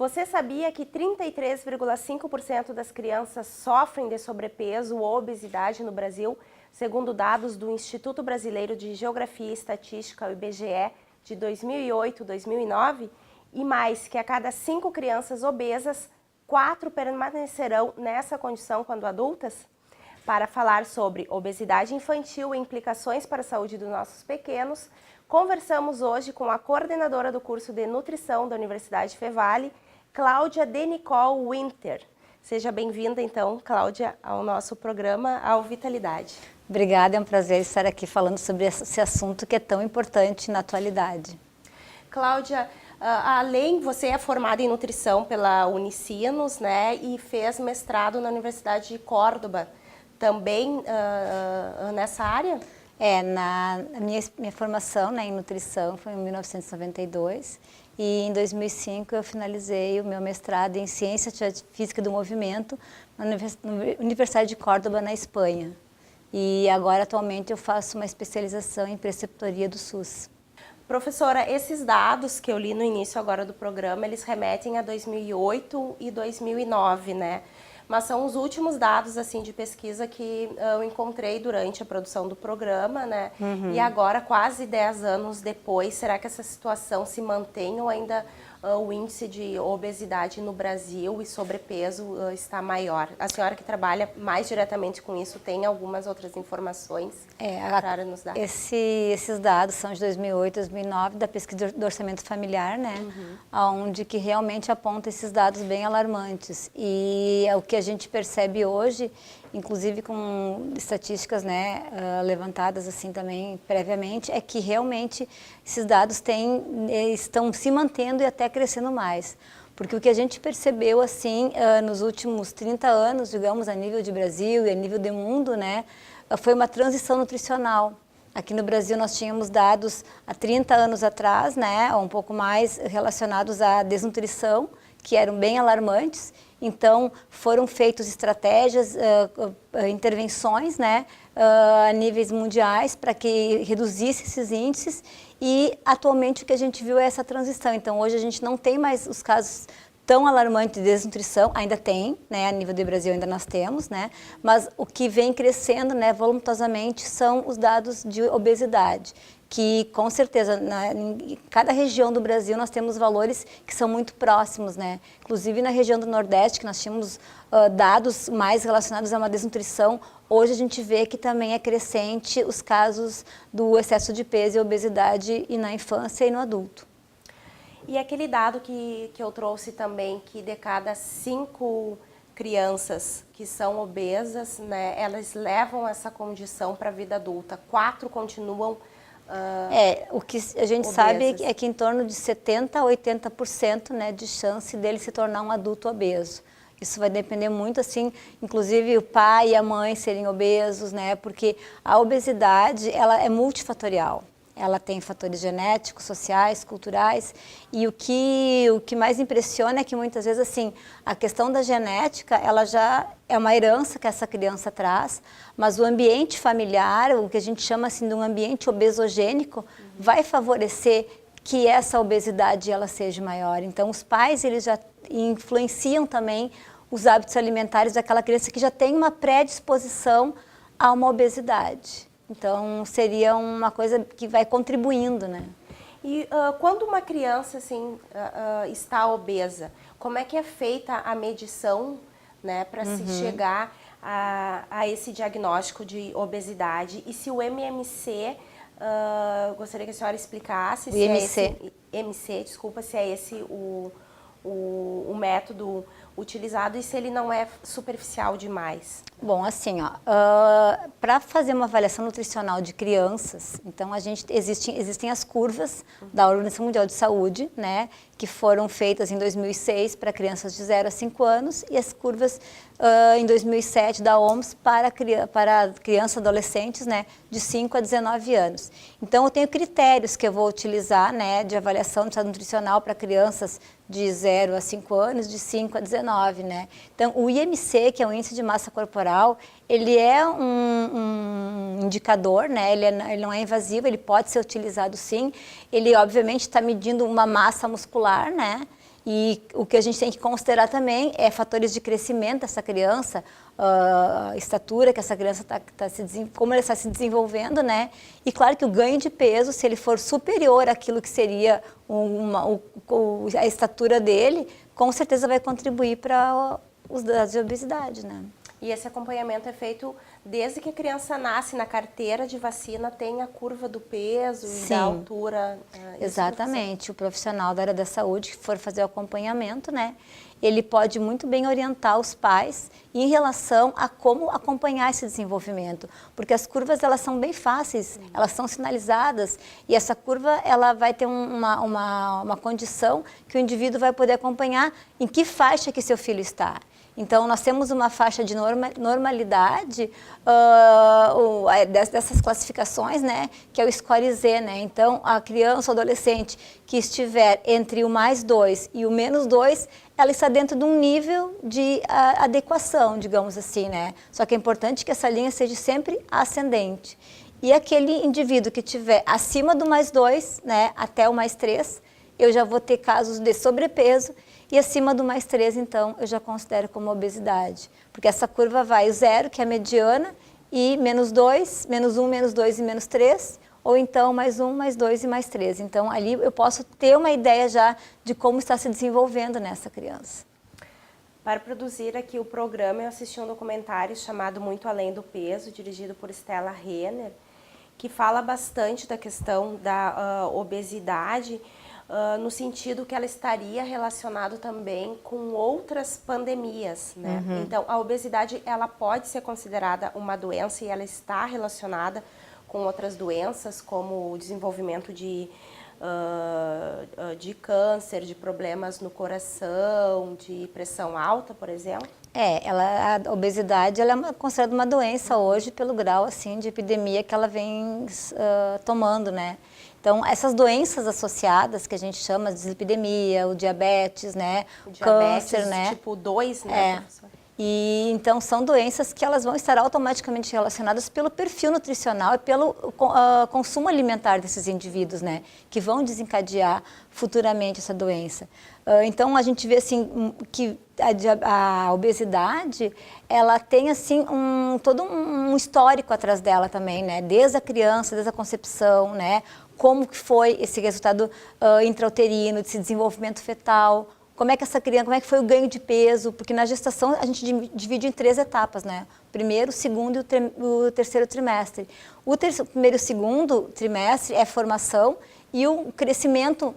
Você sabia que 33,5% das crianças sofrem de sobrepeso ou obesidade no Brasil, segundo dados do Instituto Brasileiro de Geografia e Estatística, o IBGE, de 2008-2009? E mais, que a cada 5 crianças obesas, 4 permanecerão nessa condição quando adultas? Para falar sobre obesidade infantil e implicações para a saúde dos nossos pequenos, conversamos hoje com a coordenadora do curso de nutrição da Universidade Fevale, Cláudia de Nicole Winter. Seja bem-vinda, então, Cláudia, ao nosso programa, ao Vitalidade. Obrigada, é um prazer estar aqui falando sobre esse assunto que é tão importante na atualidade. Cláudia, você é formada em nutrição pela Unicinos, né, e fez mestrado na Universidade de Córdoba, também nessa área? Na minha formação, né, em nutrição foi em 1992 e em 2005 eu finalizei o meu mestrado em Ciência Física do Movimento na Universidade de Córdoba, na Espanha. E agora, atualmente, eu faço uma especialização em preceptoria do SUS. Professora, esses dados que eu li no início agora do programa, eles remetem a 2008 e 2009, né? Mas são os últimos dados assim de pesquisa que eu encontrei durante a produção do programa, né? E agora, quase 10 anos depois, será que essa situação se mantém ou ainda o índice de obesidade no Brasil e sobrepeso está maior? A senhora que trabalha mais diretamente com isso tem algumas outras informações para nos dar? Esses dados são de 2008, 2009, da pesquisa do orçamento familiar, né? Onde que realmente aponta esses dados bem alarmantes. E o que a gente percebe hoje, inclusive com estatísticas, né, levantadas assim também previamente, é que realmente esses dados estão se mantendo e até crescendo mais. Porque o que a gente percebeu assim nos últimos 30 anos, digamos, a nível de Brasil e a nível de mundo, né, foi uma transição nutricional. Aqui no Brasil nós tínhamos dados há 30 anos atrás, né, ou um pouco mais, relacionados à desnutrição, que eram bem alarmantes. Então, foram feitas estratégias, intervenções, né, a níveis mundiais para que reduzisse esses índices e, atualmente, o que a gente viu é essa transição. Então, hoje a gente não tem mais os casos tão alarmantes de desnutrição, ainda tem, né, a nível do Brasil ainda nós temos, né, mas o que vem crescendo, né, voluntariosamente são os dados de obesidade, que com certeza em cada região do Brasil nós temos valores que são muito próximos, né? Inclusive na região do Nordeste, que nós tínhamos dados mais relacionados a uma desnutrição, hoje a gente vê que também é crescente os casos do excesso de peso e obesidade e na infância e no adulto. E aquele dado que eu trouxe também, que de cada 5 crianças que são obesas, né, elas levam essa condição para a vida adulta, 4 continuam o que a gente obesas. sabe é que em torno de 70% a 80%, né, de chance dele se tornar um adulto obeso. Isso vai depender muito, assim, inclusive o pai e a mãe serem obesos, né, porque a obesidade, ela é multifatorial. Ela tem fatores genéticos, sociais, culturais, e o que mais impressiona é que muitas vezes, assim, a questão da genética, ela já é uma herança que essa criança traz, mas o ambiente familiar, o que a gente chama assim de um ambiente obesogênico, vai favorecer que essa obesidade ela seja maior. Então, os pais, eles já influenciam também os hábitos alimentares daquela criança que já tem uma predisposição a uma obesidade. Então, seria uma coisa que vai contribuindo, né? E quando uma criança, assim, está obesa, como é que é feita a medição, né, para se chegar a esse diagnóstico de obesidade? E se o MMC, gostaria que a senhora explicasse se é esse, se é esse o método utilizado e se ele não é superficial demais. Bom, assim, para fazer uma avaliação nutricional de crianças, então existem as curvas da Organização Mundial de Saúde, né, que foram feitas em 2006 para crianças de 0 a 5 anos e as curvas em 2007 da OMS para crianças e adolescentes, né, de 5 a 19 anos. Então, eu tenho critérios que eu vou utilizar, né, de avaliação do estado nutricional para crianças de 0 a 5 anos, de 5 a 19, né? Então, o IMC, que é o Índice de Massa Corporal, ele é um indicador, né? Ele não é invasivo, ele pode ser utilizado sim. Ele, obviamente, está medindo uma massa muscular, né? E o que a gente tem que considerar também é fatores de crescimento dessa criança, estatura que essa criança como ela está se desenvolvendo, né? E claro que o ganho de peso, se ele for superior àquilo que seria a estatura dele, com certeza vai contribuir para os dados de obesidade, né? E esse acompanhamento é feito desde que a criança nasce. Na carteira de vacina tem a curva do peso e da altura. Exatamente. O profissional da área da saúde que for fazer o acompanhamento, né, ele pode muito bem orientar os pais em relação a como acompanhar esse desenvolvimento. Porque as curvas, elas são bem fáceis, elas são sinalizadas e essa curva, ela vai ter uma condição que o indivíduo vai poder acompanhar em que faixa que seu filho está. Então, nós temos uma faixa de normalidade dessas classificações, né, que é o score Z, né? Então, a criança ou adolescente que estiver entre o +2 e o -2, ela está dentro de um nível de adequação, digamos assim, né? Só que é importante que essa linha seja sempre ascendente. E aquele indivíduo que estiver acima do +2, né, até o +3, eu já vou ter casos de sobrepeso. E acima do +3, então, eu já considero como obesidade. Porque essa curva vai o 0, que é a mediana, e -2, -1, -2 e -3, ou então +1, +2 e +3. Então, ali eu posso ter uma ideia já de como está se desenvolvendo nessa criança. Para produzir aqui o programa, eu assisti um documentário chamado Muito Além do Peso, dirigido por Stella Renner, que fala bastante da questão da obesidade, no sentido que ela estaria relacionada também com outras pandemias, né? Então, a obesidade, ela pode ser considerada uma doença e ela está relacionada com outras doenças, como o desenvolvimento de câncer, de problemas no coração, de pressão alta, por exemplo? A obesidade, ela é considerada uma doença hoje pelo grau, assim, de epidemia que ela vem tomando, né? Então, essas doenças associadas, que a gente chama de dislipidemia, o diabetes, né? O diabetes, câncer, né? tipo 2, né, professora? E então são doenças que elas vão estar automaticamente relacionadas pelo perfil nutricional e pelo consumo alimentar desses indivíduos, né? Que vão desencadear futuramente essa doença. Então a gente vê assim que a obesidade, ela tem assim todo um histórico atrás dela também, né? Desde a criança, desde a concepção, né? Como que foi esse resultado intrauterino, desse desenvolvimento fetal. Como é que essa criança, como é que foi o ganho de peso? Porque na gestação a gente divide em 3 etapas, né? O primeiro, o segundo e o terceiro trimestre. O primeiro e o segundo trimestre é formação e o crescimento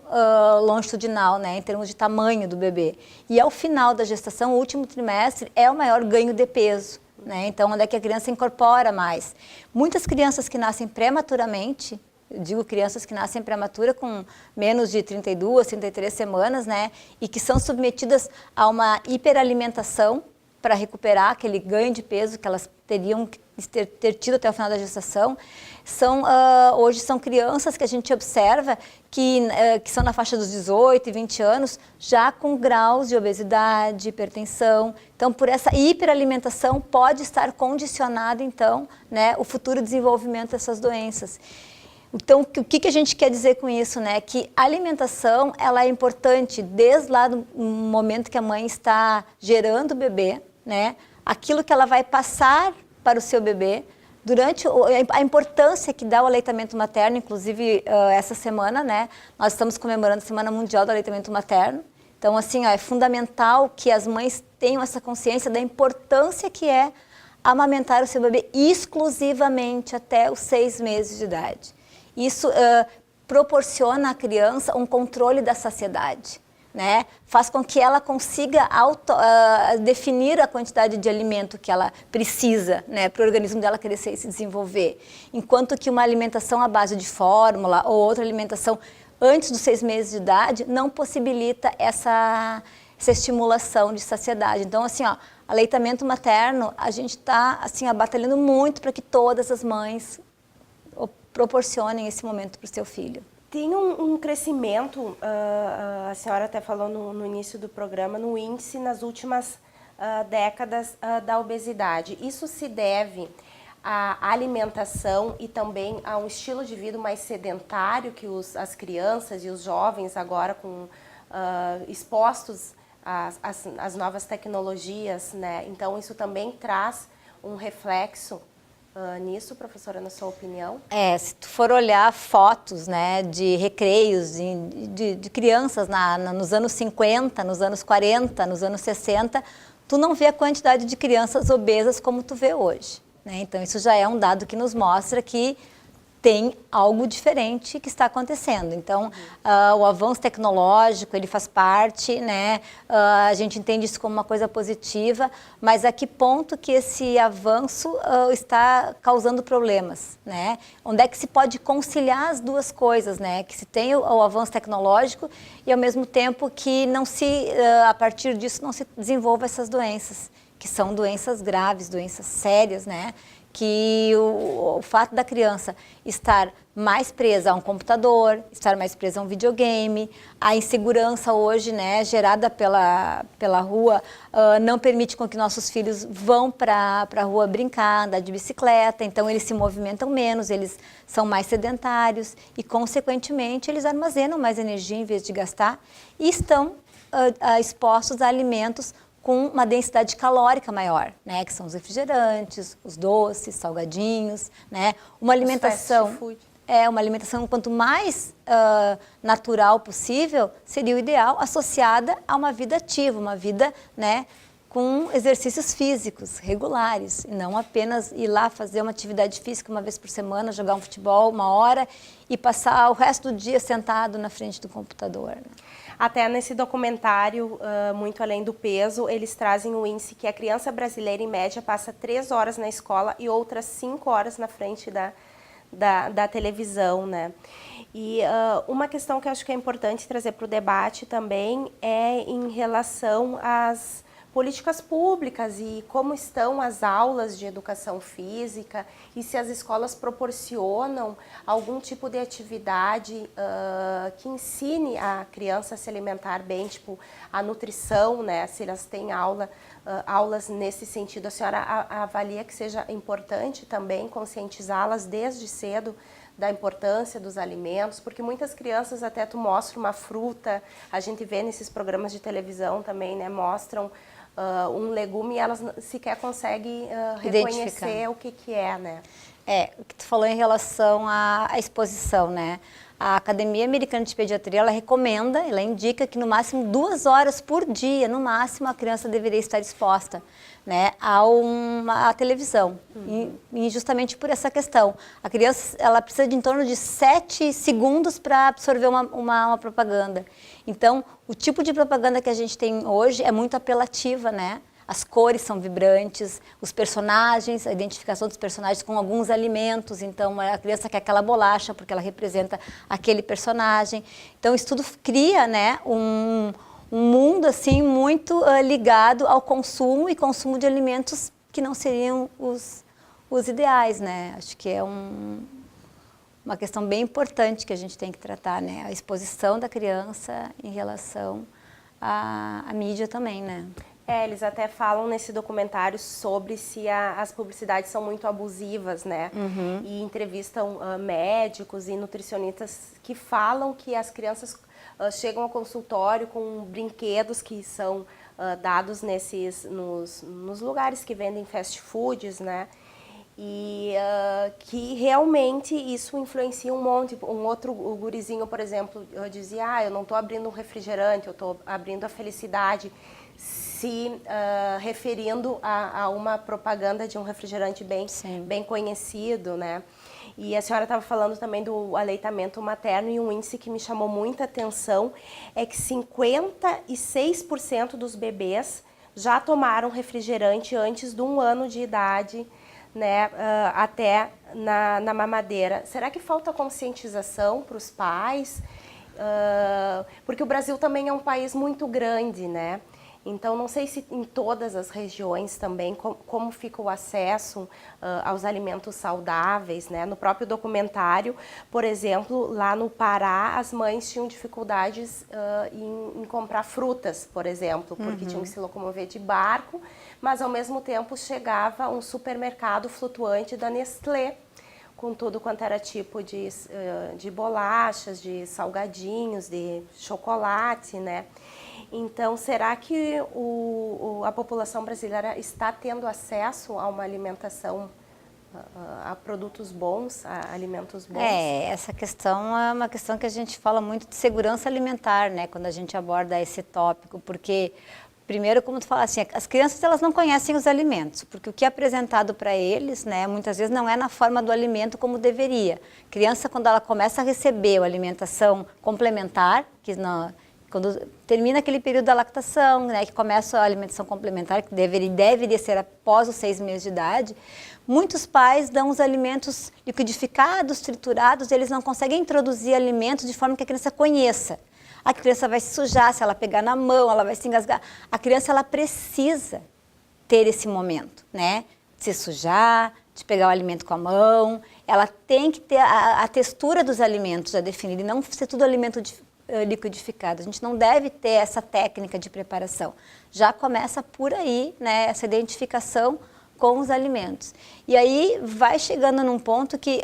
longitudinal, né? Em termos de tamanho do bebê. E ao final da gestação, o último trimestre, é o maior ganho de peso, né? Então, onde é que a criança incorpora mais. Muitas crianças que nascem prematuramente, eu digo crianças que nascem prematura com menos de 32, 33 semanas, né? E que são submetidas a uma hiperalimentação para recuperar aquele ganho de peso que elas teriam que ter tido até o final da gestação. Hoje são crianças que a gente observa que são na faixa dos 18 e 20 anos, já com graus de obesidade, hipertensão. Então, por essa hiperalimentação, pode estar condicionado, então, né, o futuro desenvolvimento dessas doenças. Então, o que a gente quer dizer com isso, né? Que a alimentação, ela é importante desde lá do momento que a mãe está gerando o bebê, né? Aquilo que ela vai passar para o seu bebê, durante a importância que dá o aleitamento materno, inclusive essa semana, né? Nós estamos comemorando a Semana Mundial do Aleitamento Materno. Então, assim, é fundamental que as mães tenham essa consciência da importância que é amamentar o seu bebê exclusivamente até os 6 meses de idade. Isso proporciona à criança um controle da saciedade, né? Faz com que ela consiga definir a quantidade de alimento que ela precisa, né, para o organismo dela crescer e se desenvolver. Enquanto que uma alimentação à base de fórmula ou outra alimentação antes dos 6 meses de idade não possibilita essa estimulação de saciedade. Então, assim, aleitamento materno, a gente está assim, batalhando muito para que todas as mães proporcionem esse momento para o seu filho. Tem um crescimento, a senhora até falou no início do programa, no índice nas últimas décadas da obesidade. Isso se deve à alimentação e também a um estilo de vida mais sedentário que as crianças e os jovens agora com expostos às novas tecnologias, né? Então, isso também traz um reflexo nisso, professora, na sua opinião? Se tu for olhar fotos, né, de recreios de crianças nos anos 50, nos anos 40, nos anos 60, tu não vê a quantidade de crianças obesas como tu vê hoje, né? Então, isso já é um dado que nos mostra que tem algo diferente que está acontecendo. Então, o avanço tecnológico, ele faz parte, né? A gente entende isso como uma coisa positiva, mas a que ponto que esse avanço está causando problemas, né? Onde é que se pode conciliar as duas coisas, né? Que se tem o avanço tecnológico e, ao mesmo tempo, que não se, a partir disso, não se desenvolva essas doenças, que são doenças graves, doenças sérias, né? Que o fato da criança estar mais presa a um computador, estar mais presa a um videogame, a insegurança hoje, né, gerada pela rua, não permite com que nossos filhos vão para a rua brincar, andar de bicicleta, então eles se movimentam menos, eles são mais sedentários e, consequentemente, eles armazenam mais energia em vez de gastar e estão expostos a alimentos com uma densidade calórica maior, né? Que são os refrigerantes, os doces, salgadinhos, né? Uma alimentação, uma alimentação quanto mais natural possível seria o ideal, associada a uma vida ativa, uma vida, né, com exercícios físicos regulares, e não apenas ir lá fazer uma atividade física uma vez por semana, jogar um futebol 1 hora e passar o resto do dia sentado na frente do computador, né? Até nesse documentário, Muito Além do Peso, eles trazem o índice que a criança brasileira, em média, passa 3 horas na escola e outras 5 horas na frente da televisão, né? E uma questão que eu acho que é importante trazer para o debate também é em relação às políticas públicas e como estão as aulas de educação física e se as escolas proporcionam algum tipo de atividade que ensine a criança a se alimentar bem, tipo a nutrição, né? Se elas têm aulas nesse sentido, a senhora avalia que seja importante também conscientizá-las desde cedo da importância dos alimentos, porque muitas crianças até tu mostra uma fruta, a gente vê nesses programas de televisão também, né? Mostram um legume e elas sequer conseguem reconhecer o que é, né? O que tu falou em relação à exposição, né? A Academia Americana de Pediatria, ela recomenda, ela indica que no máximo 2 horas por dia, no máximo, a criança deveria estar exposta, né, à televisão. E justamente por essa questão. A criança, ela precisa de em torno de 7 segundos para absorver uma propaganda. Então, o tipo de propaganda que a gente tem hoje é muito apelativa, né? As cores são vibrantes, os personagens, a identificação dos personagens com alguns alimentos. Então, a criança quer aquela bolacha porque ela representa aquele personagem. Então, isso tudo cria, né, um mundo assim, muito ligado ao consumo e consumo de alimentos que não seriam os ideais, né? Acho que é uma questão bem importante que a gente tem que tratar, né? A exposição da criança em relação à mídia também, né? Eles até falam nesse documentário sobre se as publicidades são muito abusivas, né? E entrevistam médicos e nutricionistas que falam que as crianças chegam ao consultório com brinquedos que são dados nos lugares que vendem fast foods, né? E que realmente isso influencia um monte. Um outro gurizinho, por exemplo, dizia, eu não estou abrindo um refrigerante, eu estou abrindo a felicidade, se referindo a uma propaganda de um refrigerante bem conhecido, né? E a senhora estava falando também do aleitamento materno, e um índice que me chamou muita atenção é que 56% dos bebês já tomaram refrigerante antes de 1 ano de idade, né, até na mamadeira. Será que falta conscientização para os pais? Porque o Brasil também é um país muito grande, né? Então, não sei se em todas as regiões também, como fica o acesso aos alimentos saudáveis, né? No próprio documentário, por exemplo, lá no Pará, as mães tinham dificuldades em comprar frutas, por exemplo, porque tinham que se locomover de barco, mas ao mesmo tempo chegava um supermercado flutuante da Nestlé, com tudo quanto era tipo de bolachas, de salgadinhos, de chocolate, né? Então, será que a população brasileira está tendo acesso a uma alimentação, a produtos bons, a alimentos bons? Essa questão é uma questão que a gente fala muito de segurança alimentar, né? Quando a gente aborda esse tópico, porque... Primeiro, como tu fala assim, as crianças elas não conhecem os alimentos, porque o que é apresentado para eles, né, muitas vezes não é na forma do alimento como deveria. Criança, quando ela começa a receber a alimentação complementar, quando termina aquele período da lactação, né, que começa a alimentação complementar, que deveria ser após os 6 meses de idade, muitos pais dão os alimentos liquidificados, triturados, eles não conseguem introduzir alimentos de forma que a criança conheça. A criança vai se sujar, se ela pegar na mão, ela vai se engasgar. A criança, ela precisa ter esse momento, né? De se sujar, de pegar o alimento com a mão. Ela tem que ter a textura dos alimentos já definida e não ser tudo alimento liquidificado. A gente não deve ter essa técnica de preparação. Já começa por aí, né? Essa identificação com os alimentos. E aí vai chegando num ponto que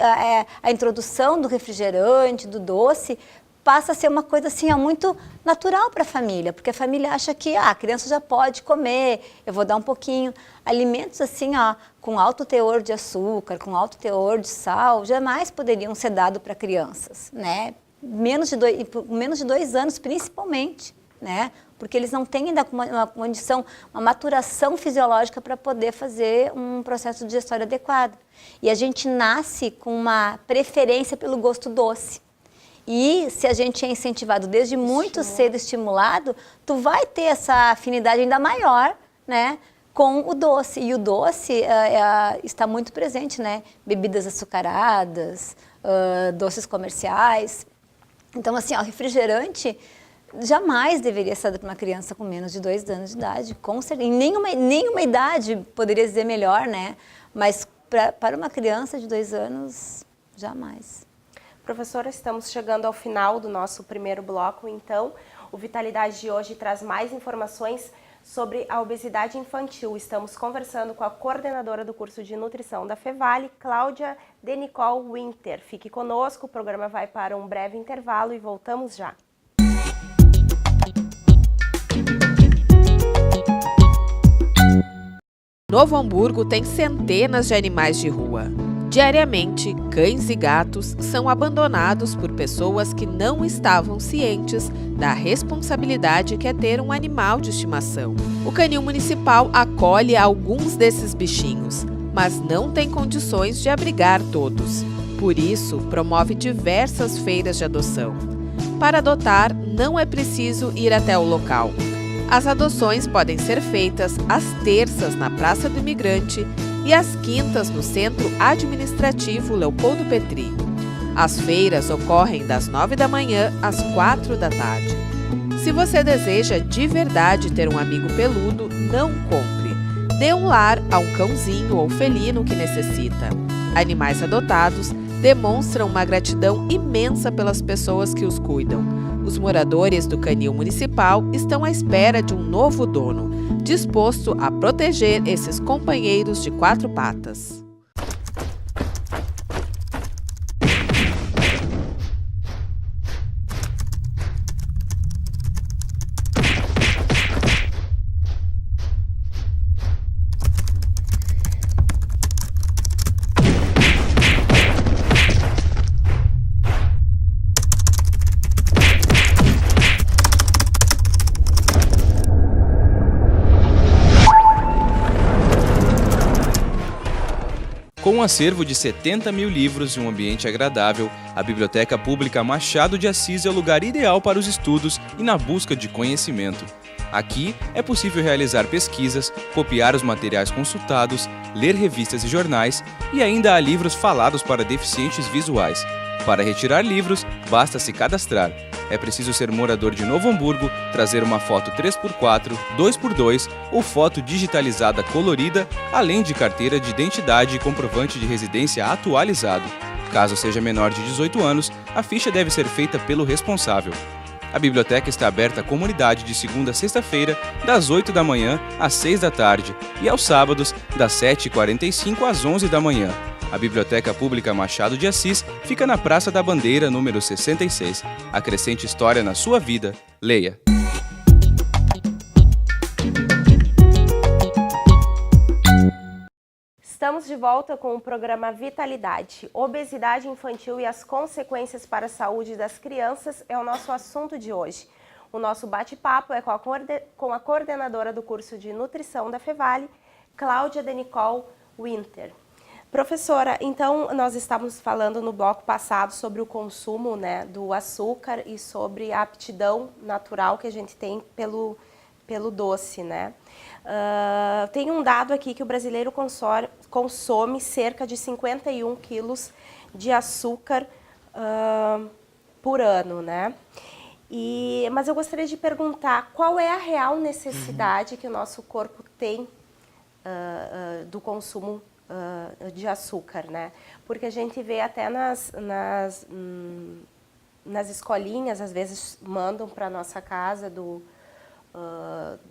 a introdução do refrigerante, do doce, passa a ser uma coisa assim, muito natural para a família, porque a família acha que a criança já pode comer, eu vou dar um pouquinho. Alimentos assim, com alto teor de açúcar, com alto teor de sal, jamais poderiam ser dados para crianças, né? Menos de 2 anos, principalmente, né? Porque eles não têm ainda uma condição, uma maturação fisiológica para poder fazer um processo digestório adequado. E a gente nasce com uma preferência pelo gosto doce. E se a gente é incentivado desde muito cedo, estimulado, tu vai ter essa afinidade ainda maior, né, com o doce. E o doce está muito presente, né? Bebidas açucaradas, doces comerciais. Então, assim, o refrigerante jamais deveria ser dado para uma criança com menos de 2 anos de idade. Com certeza. Em nenhuma idade poderia dizer melhor, né? Mas para uma criança de 2 anos, jamais. Professora, estamos chegando ao final do nosso primeiro bloco, então o Vitalidade de hoje traz mais informações sobre a obesidade infantil. Estamos conversando com a coordenadora do curso de nutrição da Fevale, Cláudia de Nicole Winter. Fique conosco, o programa vai para um breve intervalo e voltamos já. Novo Hamburgo tem centenas de animais de rua. Diariamente, cães e gatos são abandonados por pessoas que não estavam cientes da responsabilidade que é ter um animal de estimação. O Canil Municipal acolhe alguns desses bichinhos, mas não tem condições de abrigar todos. Por isso, promove diversas feiras de adoção. Para adotar, não é preciso ir até o local. As adoções podem ser feitas às terças na Praça do Imigrante e às quintas no Centro Administrativo Leopoldo Petri. As feiras ocorrem das 9 da manhã às 4 da tarde. Se você deseja de verdade ter um amigo peludo, não compre. Dê um lar a um cãozinho ou felino que necessita. Animais adotados demonstram uma gratidão imensa pelas pessoas que os cuidam. Os moradores do Canil Municipal estão à espera de um novo dono, disposto a proteger esses companheiros de 4 patas. Com um acervo de 70 mil livros e um ambiente agradável, a Biblioteca Pública Machado de Assis é o lugar ideal para os estudos e na busca de conhecimento. Aqui é possível realizar pesquisas, copiar os materiais consultados, ler revistas e jornais e ainda há livros falados para deficientes visuais. Para retirar livros, basta se cadastrar. É preciso ser morador de Novo Hamburgo, trazer uma foto 3x4, 2x2 ou foto digitalizada colorida, além de carteira de identidade e comprovante de residência atualizado. Caso seja menor de 18 anos, a ficha deve ser feita pelo responsável. A biblioteca está aberta à comunidade de segunda a sexta-feira, das 8 da manhã às 6 da tarde e aos sábados, das 7h45 às 11 da manhã. A Biblioteca Pública Machado de Assis fica na Praça da Bandeira, número 66. Acrescente história na sua vida. Leia! Estamos de volta com o programa Vitalidade. Obesidade infantil e as consequências para a saúde das crianças é o nosso assunto de hoje. O nosso bate-papo é com a coordenadora do curso de nutrição da Fevale, Cláudia de Nicole Winter. Professora, então nós estávamos falando no bloco passado sobre o consumo, né, do açúcar e sobre a aptidão natural que a gente tem pelo doce, né? Tem um dado aqui que o brasileiro consome cerca de 51 quilos de açúcar por ano, né? Mas eu gostaria de perguntar qual é a real necessidade que o nosso corpo tem do consumo de açúcar, né? Porque a gente vê até nas escolinhas, às vezes mandam para a nossa casa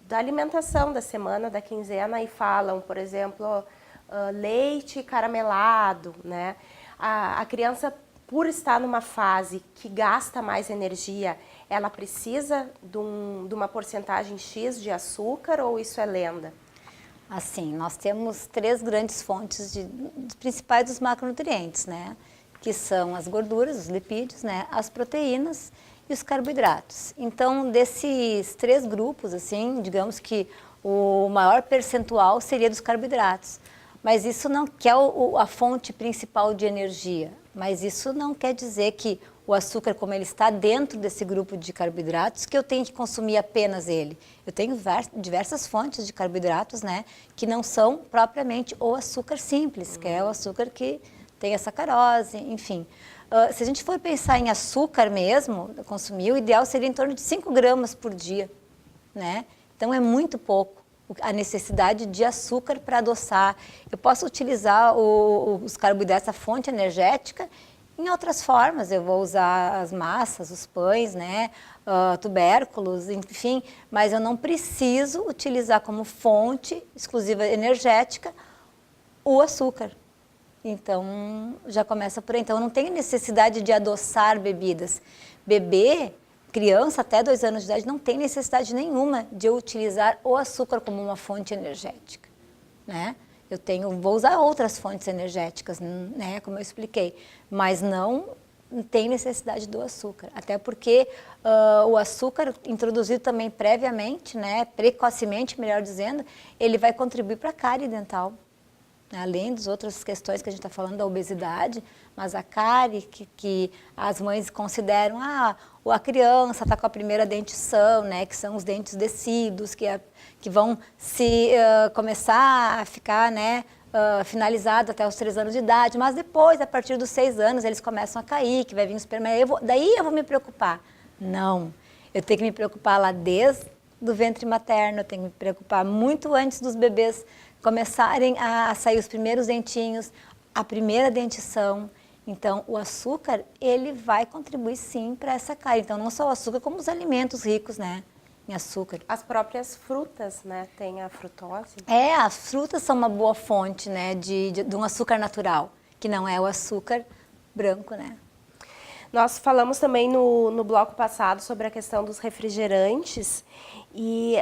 da alimentação da semana, da quinzena, e falam, por exemplo, leite caramelado, né? A criança, por estar numa fase que gasta mais energia, ela precisa de uma porcentagem X de açúcar, ou isso é lenda? Assim, nós temos 3 grandes fontes principais dos macronutrientes, né? Que são as gorduras, os lipídios, né? As proteínas e os carboidratos. Então, desses 3 grupos, assim, digamos que o maior percentual seria dos carboidratos. Mas isso não quer a fonte principal de energia. Mas isso não quer dizer que o açúcar, como ele está dentro desse grupo de carboidratos, que eu tenho que consumir apenas ele. Eu tenho diversas fontes de carboidratos, né, que não são propriamente o açúcar simples, que é o açúcar que tem a sacarose, enfim. Se a gente for pensar em açúcar mesmo, consumir, o ideal seria em torno de 5 gramas por dia, né? Então é muito pouco a necessidade de açúcar para adoçar. Eu posso utilizar os carboidratos, a fonte energética, em outras formas. Eu vou usar as massas, os pães, né, tubérculos, enfim, mas eu não preciso utilizar como fonte exclusiva energética o açúcar. Então, já começa por aí. Então, eu não tenho necessidade de adoçar bebidas. Bebê, criança até 2 anos de idade, não tem necessidade nenhuma de eu utilizar o açúcar como uma fonte energética, né? Vou usar outras fontes energéticas, né, como eu expliquei, mas não tem necessidade do açúcar. Até porque o açúcar, introduzido também previamente, né, precocemente, melhor dizendo, ele vai contribuir para a cárie dental. Além das outras questões que a gente está falando da obesidade, mas a cárie que as mães consideram, a criança está com a primeira dentição, né, que são os dentes descidos, que vão começar a ficar, né, finalizados até os 3 anos de idade, mas depois, a partir dos 6 anos, eles começam a cair, que vai vir os daí eu vou me preocupar. Não, eu tenho que me preocupar lá desde o ventre materno, eu tenho que me preocupar muito antes dos bebês começarem a sair os primeiros dentinhos, a primeira dentição. Então, o açúcar, ele vai contribuir sim para essa cárie. Então, não só o açúcar, como os alimentos ricos, né, em açúcar. As próprias frutas, né, tem a frutose? As frutas são uma boa fonte, né, de um açúcar natural, que não é o açúcar branco, né. Nós falamos também no bloco passado sobre a questão dos refrigerantes e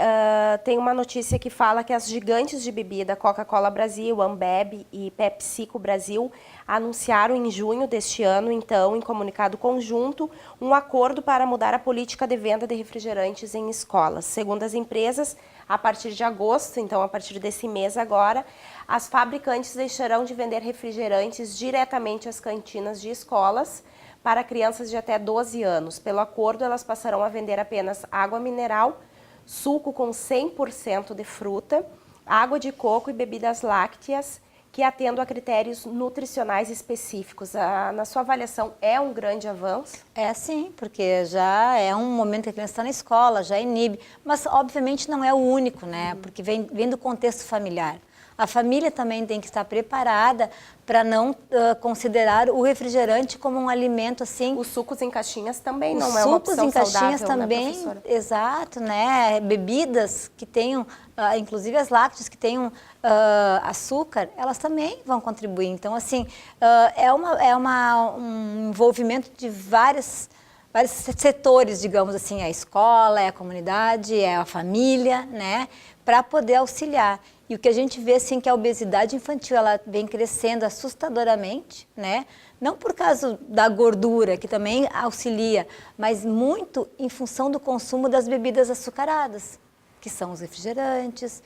tem uma notícia que fala que as gigantes de bebida Coca-Cola Brasil, Ambev e PepsiCo Brasil anunciaram em junho deste ano, então, em comunicado conjunto, um acordo para mudar a política de venda de refrigerantes em escolas. Segundo as empresas, a partir de agosto, então a partir desse mês agora, as fabricantes deixarão de vender refrigerantes diretamente às cantinas de escolas, para crianças de até 12 anos. Pelo acordo, elas passarão a vender apenas água mineral, suco com 100% de fruta, água de coco e bebidas lácteas, que atendam a critérios nutricionais específicos. Na sua avaliação, é um grande avanço? É sim, porque já é um momento que a criança está na escola, já inibe, mas obviamente não é o único, né? Porque vem do contexto familiar. A família também tem que estar preparada para não considerar o refrigerante como um alimento assim. Os sucos em caixinhas também não é uma opção saudável, sucos em caixinhas também, né, professora? exato, né? Bebidas que tenham, inclusive as lácteas que tenham açúcar, elas também vão contribuir. Então, assim, um envolvimento de vários setores, digamos assim, a escola, a comunidade, a família, né? Para poder auxiliar. E o que a gente vê, assim, que a obesidade infantil, ela vem crescendo assustadoramente, né? Não por causa da gordura, que também auxilia, mas muito em função do consumo das bebidas açucaradas, que são os refrigerantes,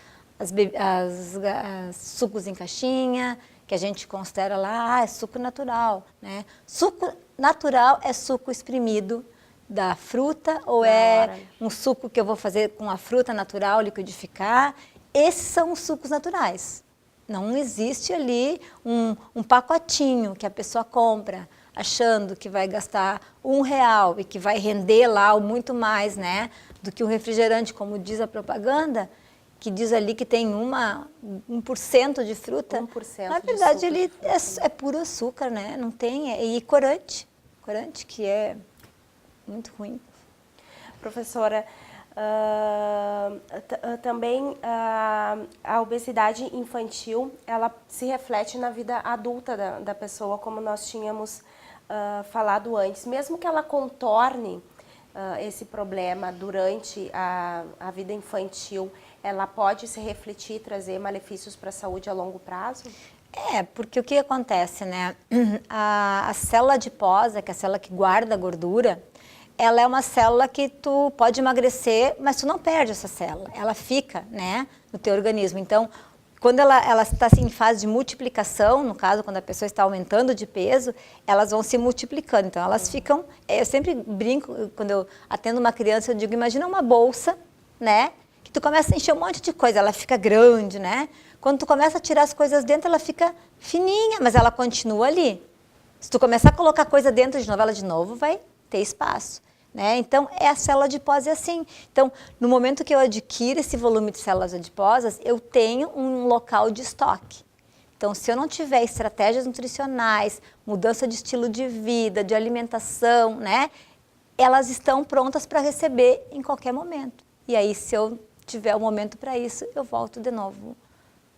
sucos em caixinha, que a gente considera lá, é suco natural, né? Suco natural é suco exprimido da fruta ou é um suco que eu vou fazer com a fruta natural, liquidificar. Esses são os sucos naturais. Não existe ali um pacotinho que a pessoa compra achando que vai gastar R$1 e que vai render lá muito mais, né, do que um refrigerante, como diz a propaganda, que diz ali que tem 1% de fruta. 1% Na verdade, de ele é puro açúcar, né? Não tem. E corante. Corante que é muito ruim. Professora, também a obesidade infantil, ela se reflete na vida adulta da pessoa, como nós tínhamos falado antes. Mesmo que ela contorne esse problema durante a vida infantil, ela pode se refletir e trazer malefícios para a saúde a longo prazo? Porque o que acontece, né? A célula adiposa, que é a célula que guarda a gordura, ela é uma célula que tu pode emagrecer, mas tu não perde essa célula. Ela fica, né, no teu organismo. Então, quando ela está assim, em fase de multiplicação, no caso, quando a pessoa está aumentando de peso, elas vão se multiplicando. Então, elas ficam... Eu sempre brinco, quando eu atendo uma criança, eu digo, imagina uma bolsa, né? Que tu começa a encher um monte de coisa, ela fica grande, né? Quando tu começa a tirar as coisas dentro, ela fica fininha, mas ela continua ali. Se tu começar a colocar coisa dentro de novo, ela de novo vai ter espaço, né? Então, a célula adiposa é assim. Então, no momento que eu adquiro esse volume de células adiposas, eu tenho um local de estoque. Então, se eu não tiver estratégias nutricionais, mudança de estilo de vida, de alimentação, né? Elas estão prontas para receber em qualquer momento. E aí, se eu tiver o momento para isso, eu volto de novo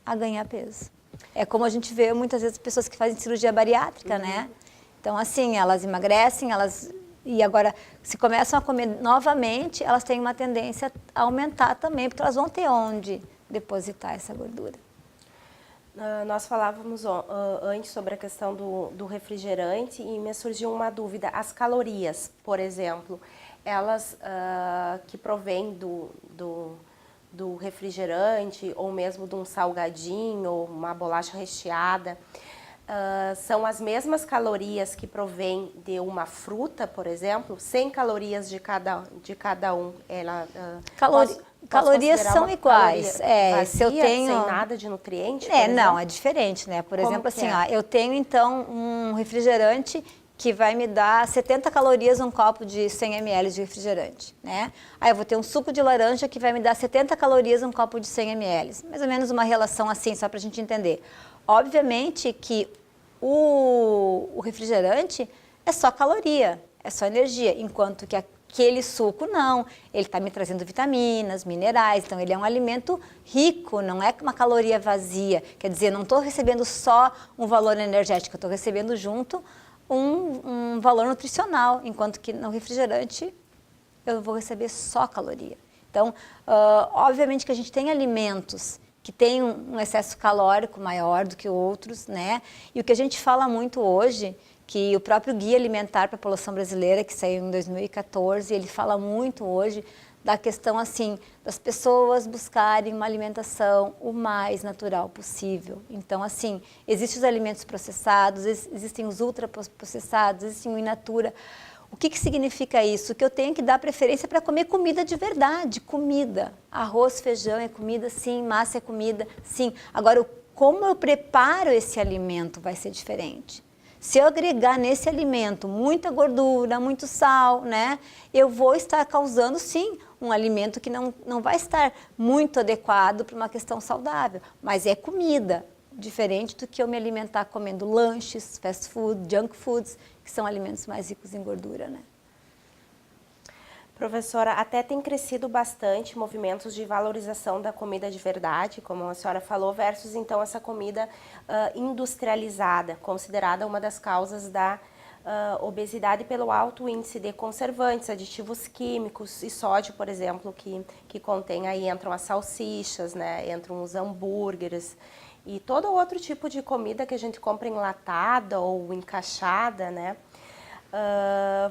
a ganhar peso. É como a gente vê muitas vezes pessoas que fazem cirurgia bariátrica, né? Então, assim, elas emagrecem, e agora, se começam a comer novamente, elas têm uma tendência a aumentar também, porque elas vão ter onde depositar essa gordura. Nós falávamos antes sobre a questão do refrigerante e me surgiu uma dúvida. As calorias, por exemplo, elas que provêm do refrigerante ou mesmo de um salgadinho ou uma bolacha recheada, são as mesmas calorias que provém de uma fruta, por exemplo, 100 calorias de cada um. Calorias são iguais. Vazia, se eu tenho sem nada de nutriente? Não, é diferente, né? Por exemplo, assim, eu tenho então um refrigerante que vai me dar 70 calorias um copo de 100 ml de refrigerante, né? Aí eu vou ter um suco de laranja que vai me dar 70 calorias um copo de 100 ml. Mais ou menos uma relação assim, só para a gente entender. Obviamente que o refrigerante é só caloria, é só energia, enquanto que aquele suco não, ele está me trazendo vitaminas, minerais, então ele é um alimento rico, não é uma caloria vazia, quer dizer, não estou recebendo só um valor energético, eu estou recebendo junto um valor nutricional, enquanto que no refrigerante eu vou receber só caloria. Então, obviamente que a gente tem alimentos que têm um excesso calórico maior do que outros, né? E o que a gente fala muito hoje, que o próprio Guia Alimentar para a População Brasileira, que saiu em 2014, ele fala muito hoje da questão assim, das pessoas buscarem uma alimentação o mais natural possível. Então, assim, existem os alimentos processados, existem os ultraprocessados, existem o in natura. O que significa isso? Que eu tenho que dar preferência para comer comida de verdade, comida. Arroz, feijão é comida, sim, massa é comida, sim. Agora, como eu preparo esse alimento vai ser diferente. Se eu agregar nesse alimento muita gordura, muito sal, né, eu vou estar causando, sim, um alimento que não vai estar muito adequado para uma questão saudável, mas é comida, diferente do que eu me alimentar comendo lanches, fast food, junk foods, que são alimentos mais ricos em gordura, né. Professora, até tem crescido bastante movimentos de valorização da comida de verdade, como a senhora falou, versus então essa comida industrializada, considerada uma das causas da obesidade pelo alto índice de conservantes, aditivos químicos e sódio, por exemplo, que contém, aí entram as salsichas, né, entram os hambúrgueres e todo outro tipo de comida que a gente compra enlatada ou encaixada, né.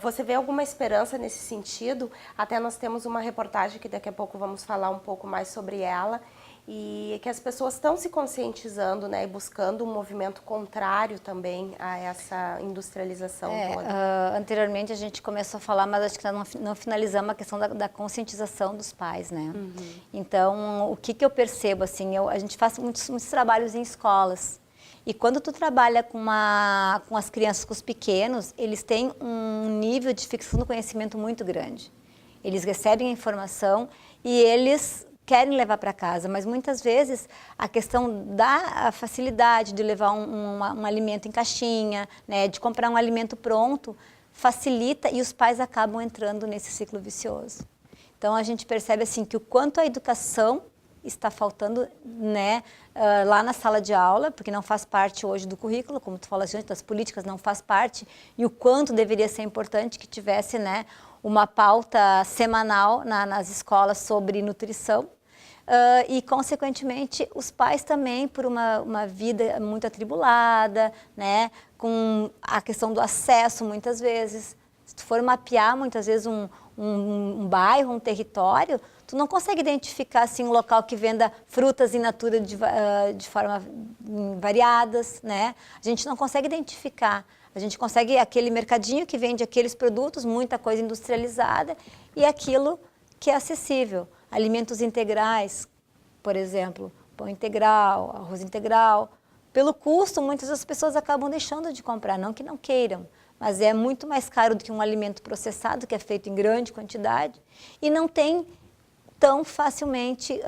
Você vê alguma esperança nesse sentido? Até nós temos uma reportagem que daqui a pouco vamos falar um pouco mais sobre ela, e que as pessoas estão se conscientizando, né, e buscando um movimento contrário também a essa industrialização toda. Anteriormente a gente começou a falar, mas acho que não finalizamos a questão da conscientização dos pais, né? Uhum. Então, o que eu percebo, assim, a gente faz muitos trabalhos em escolas. E quando tu trabalha com as crianças, com os pequenos, eles têm um nível de fixação do conhecimento muito grande. Eles recebem a informação e eles querem levar para casa, mas muitas vezes a questão da facilidade de levar um alimento em caixinha, né, de comprar um alimento pronto, facilita e os pais acabam entrando nesse ciclo vicioso. Então a gente percebe assim que o quanto a educação está faltando, né, lá na sala de aula, porque não faz parte hoje do currículo, como tu falaste antes, das políticas não faz parte, e o quanto deveria ser importante que tivesse, né, uma pauta semanal nas escolas sobre nutrição, e, consequentemente, os pais também, por uma vida muito atribulada, né, com a questão do acesso, muitas vezes. Se tu for mapear, muitas vezes, um bairro, um território, tu não consegue identificar assim, um local que venda frutas in natura de forma variadas, né? A gente não consegue identificar. A gente consegue aquele mercadinho que vende aqueles produtos, muita coisa industrializada, e aquilo que é acessível. Alimentos integrais, por exemplo, pão integral, arroz integral. Pelo custo, muitas das pessoas acabam deixando de comprar, não que não queiram, mas é muito mais caro do que um alimento processado, que é feito em grande quantidade, e não tem tão facilmente,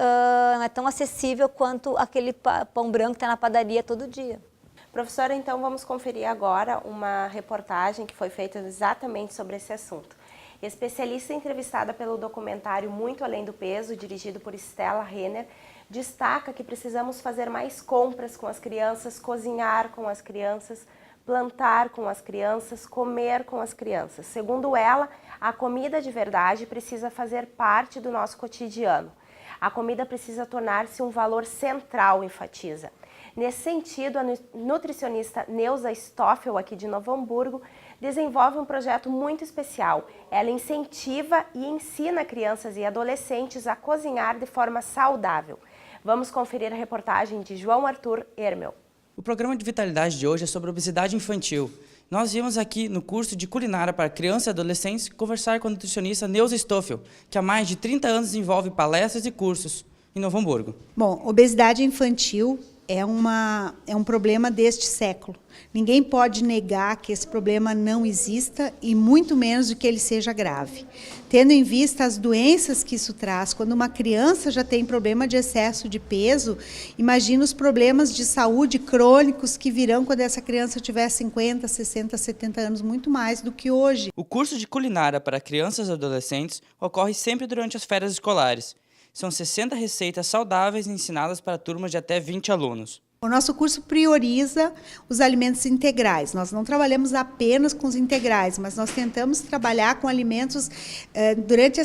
não é tão acessível quanto aquele pão branco que está na padaria todo dia. Professora, então vamos conferir agora uma reportagem que foi feita exatamente sobre esse assunto. Especialista entrevistada pelo documentário Muito Além do Peso, dirigido por Stella Renner, destaca que precisamos fazer mais compras com as crianças, cozinhar com as crianças, plantar com as crianças, comer com as crianças. Segundo ela, a comida de verdade precisa fazer parte do nosso cotidiano. A comida precisa tornar-se um valor central, enfatiza. Nesse sentido, a nutricionista Neuza Stoffel, aqui de Novo Hamburgo, desenvolve um projeto muito especial. Ela incentiva e ensina crianças e adolescentes a cozinhar de forma saudável. Vamos conferir a reportagem de João Arthur Hermel. O programa de vitalidade de hoje é sobre obesidade infantil. Nós viemos aqui no curso de culinária para crianças e adolescentes conversar com a nutricionista Neuza Stoffel, que há mais de 30 anos desenvolve palestras e cursos em Novo Hamburgo. Bom, obesidade infantil é um problema deste século. Ninguém pode negar que esse problema não exista e muito menos de que ele seja grave. Tendo em vista as doenças que isso traz, quando uma criança já tem problema de excesso de peso, imagina os problemas de saúde crônicos que virão quando essa criança tiver 50, 60, 70 anos, muito mais do que hoje. O curso de culinária para crianças e adolescentes ocorre sempre durante as férias escolares. São 60 receitas saudáveis ensinadas para turmas de até 20 alunos. O nosso curso prioriza os alimentos integrais. Nós não trabalhamos apenas com os integrais, mas nós tentamos trabalhar com alimentos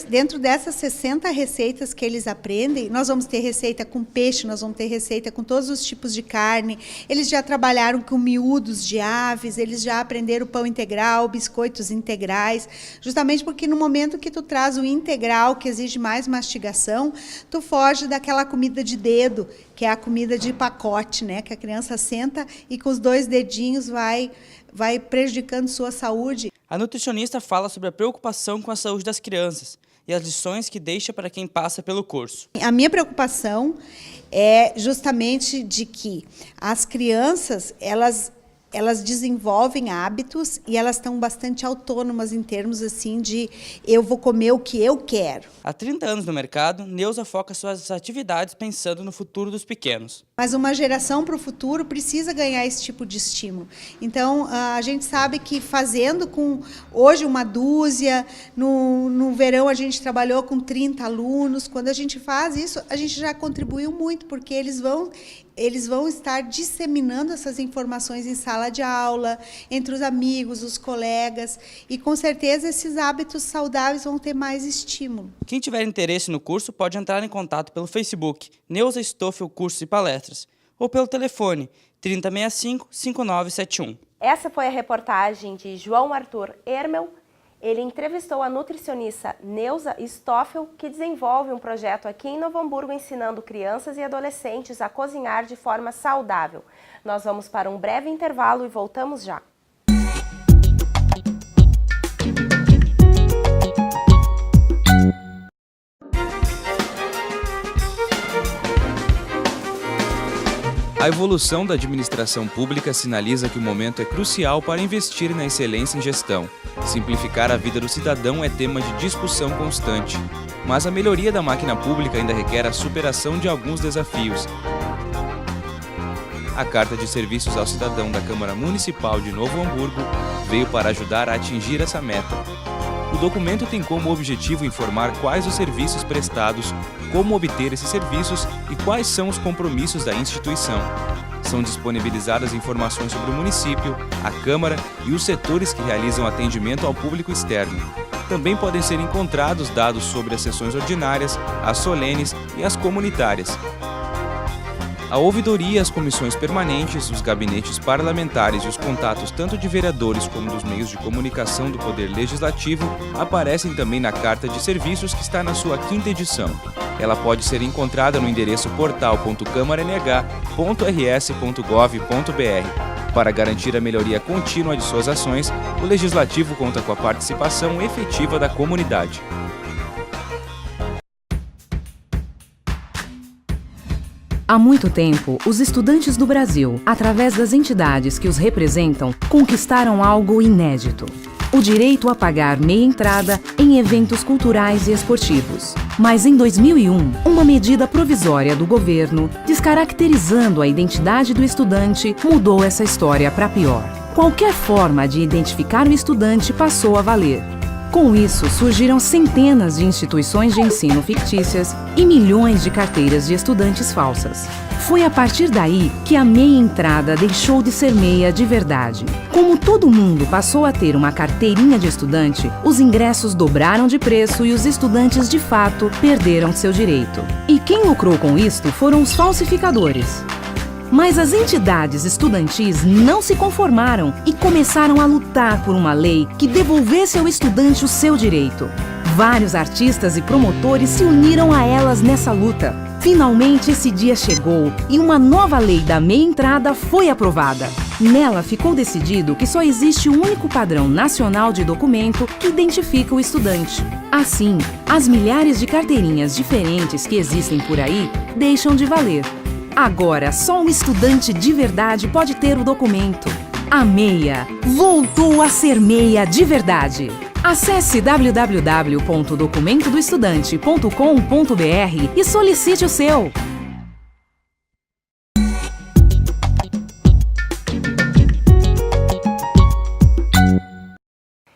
dentro dessas 60 receitas que eles aprendem. Nós vamos ter receita com peixe, nós vamos ter receita com todos os tipos de carne. Eles já trabalharam com miúdos de aves, eles já aprenderam pão integral, biscoitos integrais, justamente porque no momento que tu traz o integral, que exige mais mastigação, tu foge daquela comida de dedo, que é a comida de pacote, né? Que a criança senta e com os 2 dedinhos vai prejudicando sua saúde. A nutricionista fala sobre a preocupação com a saúde das crianças e as lições que deixa para quem passa pelo curso. A minha preocupação é justamente de que as crianças, elas elas desenvolvem hábitos e elas estão bastante autônomas em termos assim de eu vou comer o que eu quero. Há 30 anos no mercado, Neuza foca suas atividades pensando no futuro dos pequenos. Mas uma geração para o futuro precisa ganhar esse tipo de estímulo. Então, a gente sabe que fazendo com, hoje, uma dúzia, no verão a gente trabalhou com 30 alunos, quando a gente faz isso, a gente já contribuiu muito, porque eles vão estar disseminando essas informações em sala de aula, entre os amigos, os colegas, e com certeza esses hábitos saudáveis vão ter mais estímulo. Quem tiver interesse no curso pode entrar em contato pelo Facebook, Neuza Stoffel Cursos e Palestras, ou pelo telefone 3065-5971. Essa foi a reportagem de João Arthur Hermel. Ele entrevistou a nutricionista Neuza Stoffel, que desenvolve um projeto aqui em Novo Hamburgo ensinando crianças e adolescentes a cozinhar de forma saudável. Nós vamos para um breve intervalo e voltamos já. A evolução da administração pública sinaliza que o momento é crucial para investir na excelência em gestão. Simplificar a vida do cidadão é tema de discussão constante, mas a melhoria da máquina pública ainda requer a superação de alguns desafios. A Carta de Serviços ao Cidadão da Câmara Municipal de Novo Hamburgo veio para ajudar a atingir essa meta. O documento tem como objetivo informar quais os serviços prestados, como obter esses serviços e quais são os compromissos da instituição. São disponibilizadas informações sobre o município, a Câmara e os setores que realizam atendimento ao público externo. Também podem ser encontrados dados sobre as sessões ordinárias, as solenes e as comunitárias. A ouvidoria, as comissões permanentes, os gabinetes parlamentares e os contatos tanto de vereadores como dos meios de comunicação do Poder Legislativo aparecem também na Carta de Serviços, que está na sua 5ª edição. Ela pode ser encontrada no endereço portal.câmaranh.rs.gov.br. Para garantir a melhoria contínua de suas ações, o Legislativo conta com a participação efetiva da comunidade. Há muito tempo, os estudantes do Brasil, através das entidades que os representam, conquistaram algo inédito: o direito a pagar meia entrada em eventos culturais e esportivos. Mas em 2001, uma medida provisória do governo, descaracterizando a identidade do estudante, mudou essa história para pior. Qualquer forma de identificar o estudante passou a valer. Com isso, surgiram centenas de instituições de ensino fictícias e milhões de carteiras de estudantes falsas. Foi a partir daí que a meia entrada deixou de ser meia de verdade. Como todo mundo passou a ter uma carteirinha de estudante, os ingressos dobraram de preço e os estudantes, de fato, perderam seu direito. E quem lucrou com isto foram os falsificadores. Mas as entidades estudantis não se conformaram e começaram a lutar por uma lei que devolvesse ao estudante o seu direito. Vários artistas e promotores se uniram a elas nessa luta. Finalmente esse dia chegou e uma nova lei da meia entrada foi aprovada. Nela ficou decidido que só existe um único padrão nacional de documento que identifica o estudante. Assim, as milhares de carteirinhas diferentes que existem por aí deixam de valer. Agora, só um estudante de verdade pode ter o documento. A meia voltou a ser meia de verdade. Acesse www.documentodoestudante.com.br e solicite o seu.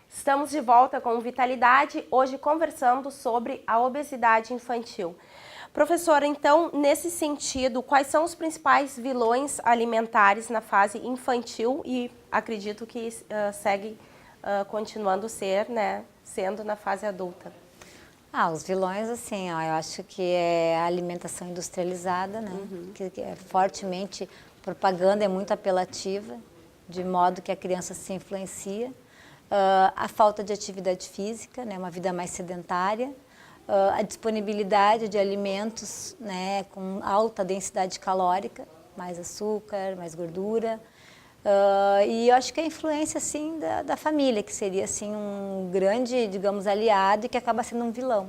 Estamos de volta com Vitalidade, hoje conversando sobre a obesidade infantil. Professora, então, nesse sentido, quais são os principais vilões alimentares na fase infantil e acredito que segue continuando sendo na fase adulta? Os vilões, assim, eu acho que é a alimentação industrializada, né? Que é fortemente, propaganda é muito apelativa, de modo que a criança se influencia. A falta de atividade física, né? Uma vida mais sedentária. A disponibilidade de alimentos, né, com alta densidade calórica, mais açúcar, mais gordura. E eu acho que a influência, assim, da família, que seria, assim, um grande, digamos, aliado e que acaba sendo um vilão.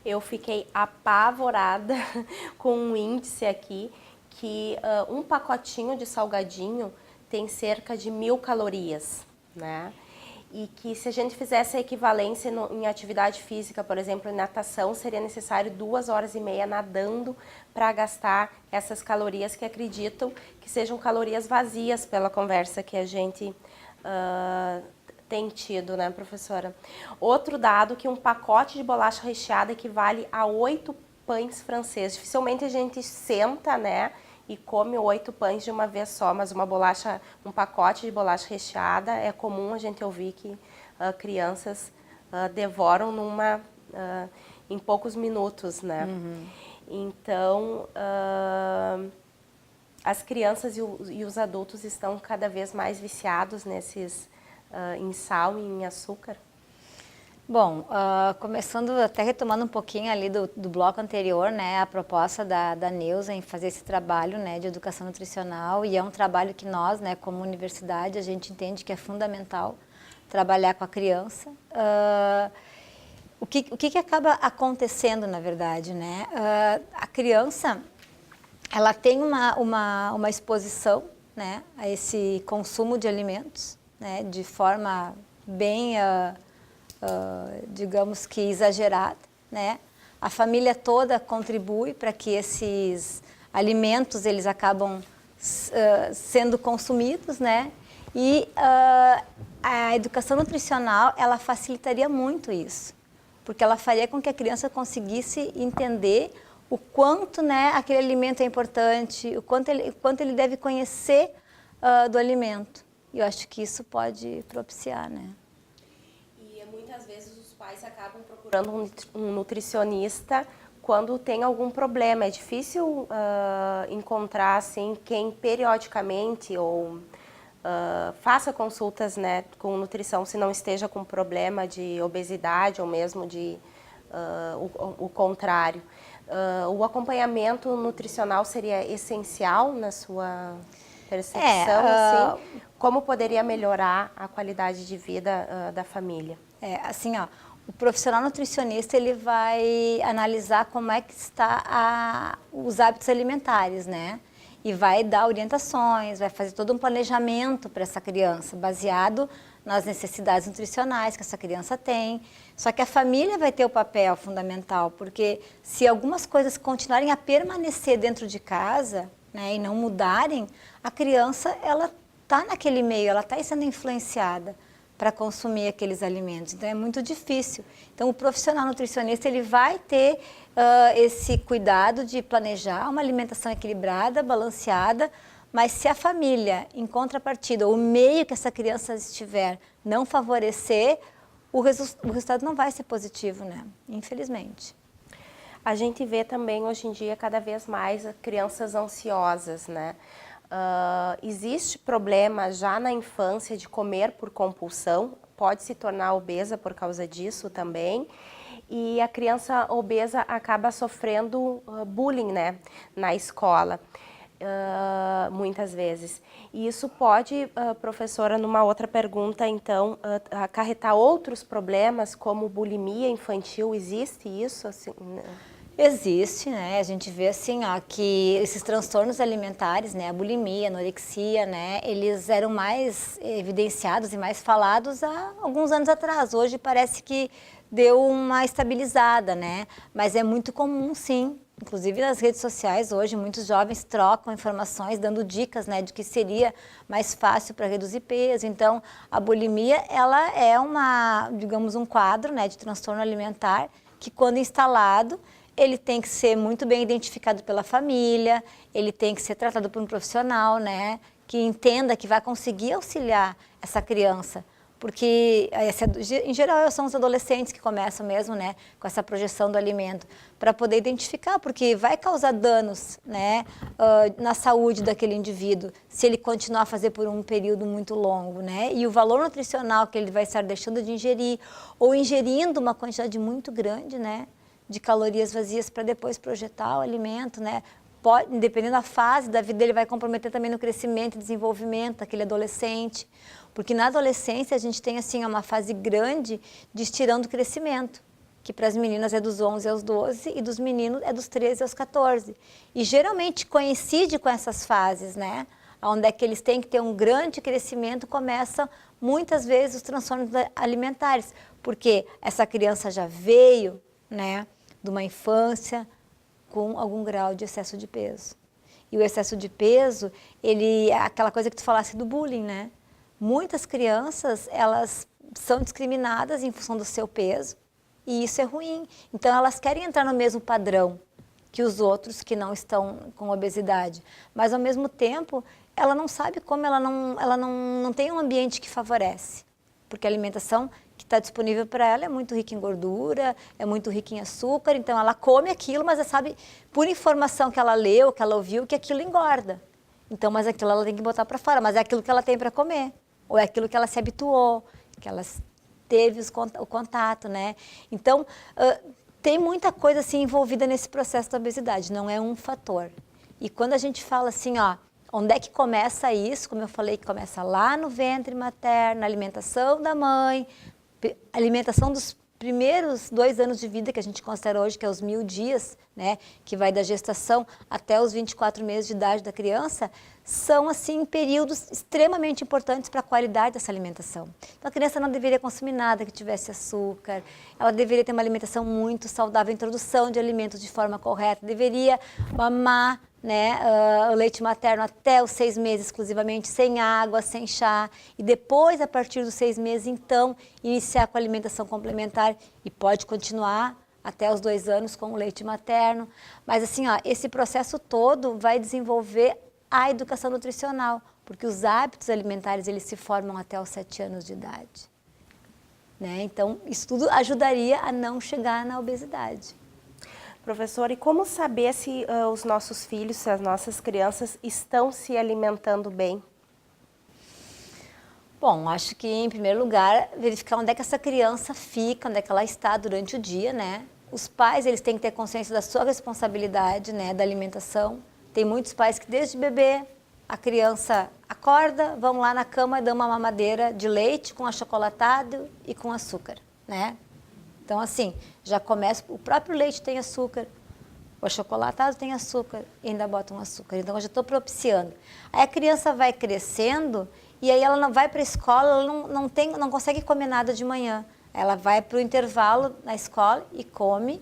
Eu fiquei apavorada com um índice aqui que um pacotinho de salgadinho tem cerca de 1000 calorias, né? E que se a gente fizesse a equivalência em atividade física, por exemplo, em natação, seria necessário 2h30 nadando para gastar essas calorias que acreditam que sejam calorias vazias pela conversa que a gente tem tido, né, professora? Outro dado que um pacote de bolacha recheada equivale a 8 pães franceses. Dificilmente a gente senta, né, e come 8 pães de uma vez só, mas um pacote de bolacha recheada é comum a gente ouvir que crianças devoram em poucos minutos, né? Então, as crianças e os adultos estão cada vez mais viciados em sal e em açúcar. Bom, começando, até retomando um pouquinho ali do bloco anterior, né, a proposta da Neuza em fazer esse trabalho, né, de educação nutricional, e é um trabalho que nós, né, como universidade, a gente entende que é fundamental trabalhar com a criança. O que acaba acontecendo, na verdade, né? A criança, ela tem uma exposição, né, a esse consumo de alimentos, né, de forma bem... digamos que exagerada, né? A família toda contribui para que esses alimentos eles acabam sendo consumidos, né? E a educação nutricional ela facilitaria muito isso, porque ela faria com que a criança conseguisse entender o quanto, né, aquele alimento é importante, o quanto ele deve conhecer do alimento. E eu acho que isso pode propiciar, né? Muitas vezes os pais acabam procurando um nutricionista quando tem algum problema. É difícil encontrar assim, quem periodicamente ou faça consultas, né, com nutrição se não esteja com problema de obesidade ou mesmo o contrário. O acompanhamento nutricional seria essencial na sua percepção? Assim, como poderia melhorar a qualidade de vida da família? Assim, ó, o profissional nutricionista ele vai analisar como é que está os hábitos alimentares, né? E vai dar orientações, vai fazer todo um planejamento para essa criança, baseado nas necessidades nutricionais que essa criança tem. Só que a família vai ter o papel fundamental, porque se algumas coisas continuarem a permanecer dentro de casa, né, e não mudarem, a criança, ela está naquele meio, ela está sendo influenciada para consumir aqueles alimentos. Então, é muito difícil. Então, o profissional nutricionista, ele vai ter esse cuidado de planejar uma alimentação equilibrada, balanceada, mas se a família, em contrapartida, o meio que essa criança estiver não favorecer, o resultado não vai ser positivo, né? Infelizmente. A gente vê também, hoje em dia, cada vez mais crianças ansiosas, né? Existe problema já na infância de comer por compulsão, pode se tornar obesa por causa disso também, e a criança obesa acaba sofrendo bullying, né, na escola, muitas vezes. E isso pode, professora, numa outra pergunta, então, acarretar outros problemas como bulimia infantil, existe isso? Assim, Existe, né? A gente vê assim, ó, que esses transtornos alimentares, né, a bulimia, a anorexia, né, eles eram mais evidenciados e mais falados há alguns anos atrás. Hoje parece que deu uma estabilizada, né? Mas é muito comum, sim. Inclusive nas redes sociais hoje, muitos jovens trocam informações, dando dicas, né, de que seria mais fácil para reduzir peso. Então, a bulimia, ela é digamos, um quadro, né, de transtorno alimentar que, quando instalado, ele tem que ser muito bem identificado pela família, ele tem que ser tratado por um profissional, né, que entenda que vai conseguir auxiliar essa criança. Porque, em geral, são os adolescentes que começam mesmo, né, com essa projeção do alimento, para poder identificar, porque vai causar danos, né, na saúde daquele indivíduo, se ele continuar a fazer por um período muito longo, né, e o valor nutricional que ele vai estar deixando de ingerir, ou ingerindo uma quantidade muito grande, né, de calorias vazias para depois projetar o alimento, né, dependendo da fase da vida, ele vai comprometer também no crescimento e desenvolvimento daquele adolescente. Porque na adolescência a gente tem assim uma fase grande de estirão do crescimento, que para as meninas é dos 11 aos 12 e dos meninos é dos 13 aos 14. E geralmente coincide com essas fases, né? onde é que eles têm que ter um grande crescimento, começam muitas vezes os transtornos alimentares, porque essa criança já veio, né, de uma infância com algum grau de excesso de peso. E o excesso de peso, ele é aquela coisa que tu falasse do bullying, né? Muitas crianças, elas são discriminadas em função do seu peso, e isso é ruim. Então, elas querem entrar no mesmo padrão que os outros que não estão com obesidade. Mas, ao mesmo tempo, ela não sabe como, ela não tem um ambiente que favorece. Porque a alimentação que está disponível para ela é muito rica em gordura, é muito rica em açúcar, então ela come aquilo, mas ela sabe, por informação que ela leu, que ela ouviu, que aquilo engorda. Então, mas aquilo ela tem que botar para fora, mas é aquilo que ela tem para comer, ou é aquilo que ela se habituou, que ela teve o contato, né? Então, tem muita coisa assim envolvida nesse processo da obesidade, não é um fator. E quando a gente fala assim, ó, onde é que começa isso? Como eu falei, que começa lá no ventre materno, na alimentação da mãe, alimentação dos primeiros 2 anos de vida, que a gente considera hoje, que é os 1000 dias, né, que vai da gestação até os 24 meses de idade da criança, são, assim, períodos extremamente importantes para a qualidade dessa alimentação. Então, a criança não deveria consumir nada que tivesse açúcar, ela deveria ter uma alimentação muito saudável, introdução de alimentos de forma correta, deveria mamar, né, o leite materno até os 6 meses exclusivamente, sem água, sem chá, e depois, a partir dos 6 meses, então, iniciar com a alimentação complementar e pode continuar até os 2 anos com o leite materno. Mas assim, ó, esse processo todo vai desenvolver a educação nutricional, porque os hábitos alimentares, eles se formam até os 7 anos de idade. Né? Então, isso tudo ajudaria a não chegar na obesidade. Professor, e como saber se os nossos filhos, se as nossas crianças estão se alimentando bem? Bom, acho que em primeiro lugar, verificar onde é que essa criança fica, onde é que ela está durante o dia, né? Os pais, eles têm que ter consciência da sua responsabilidade, né, da alimentação. Tem muitos pais que desde bebê, a criança acorda, vão lá na cama e dão uma mamadeira de leite com achocolatado e com açúcar, né? Então, assim, já começa, o próprio leite tem açúcar, o achocolatado tem açúcar e ainda botam açúcar. Então, eu já estou propiciando. Aí a criança vai crescendo e aí ela não vai para a escola, ela não consegue comer nada de manhã. Ela vai para o intervalo na escola e come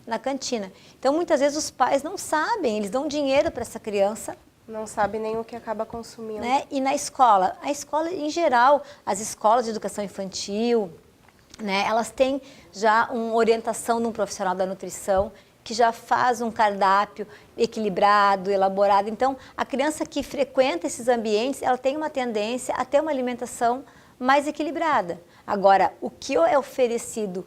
na cantina. Então, muitas vezes os pais não sabem, eles dão dinheiro para essa criança. Não sabe nem o que acaba consumindo. Né? E na escola? A escola, em geral, as escolas de educação infantil, né, elas têm já uma orientação de um profissional da nutrição que já faz um cardápio equilibrado, elaborado. Então, a criança que frequenta esses ambientes, ela tem uma tendência a ter uma alimentação mais equilibrada. Agora, o que é oferecido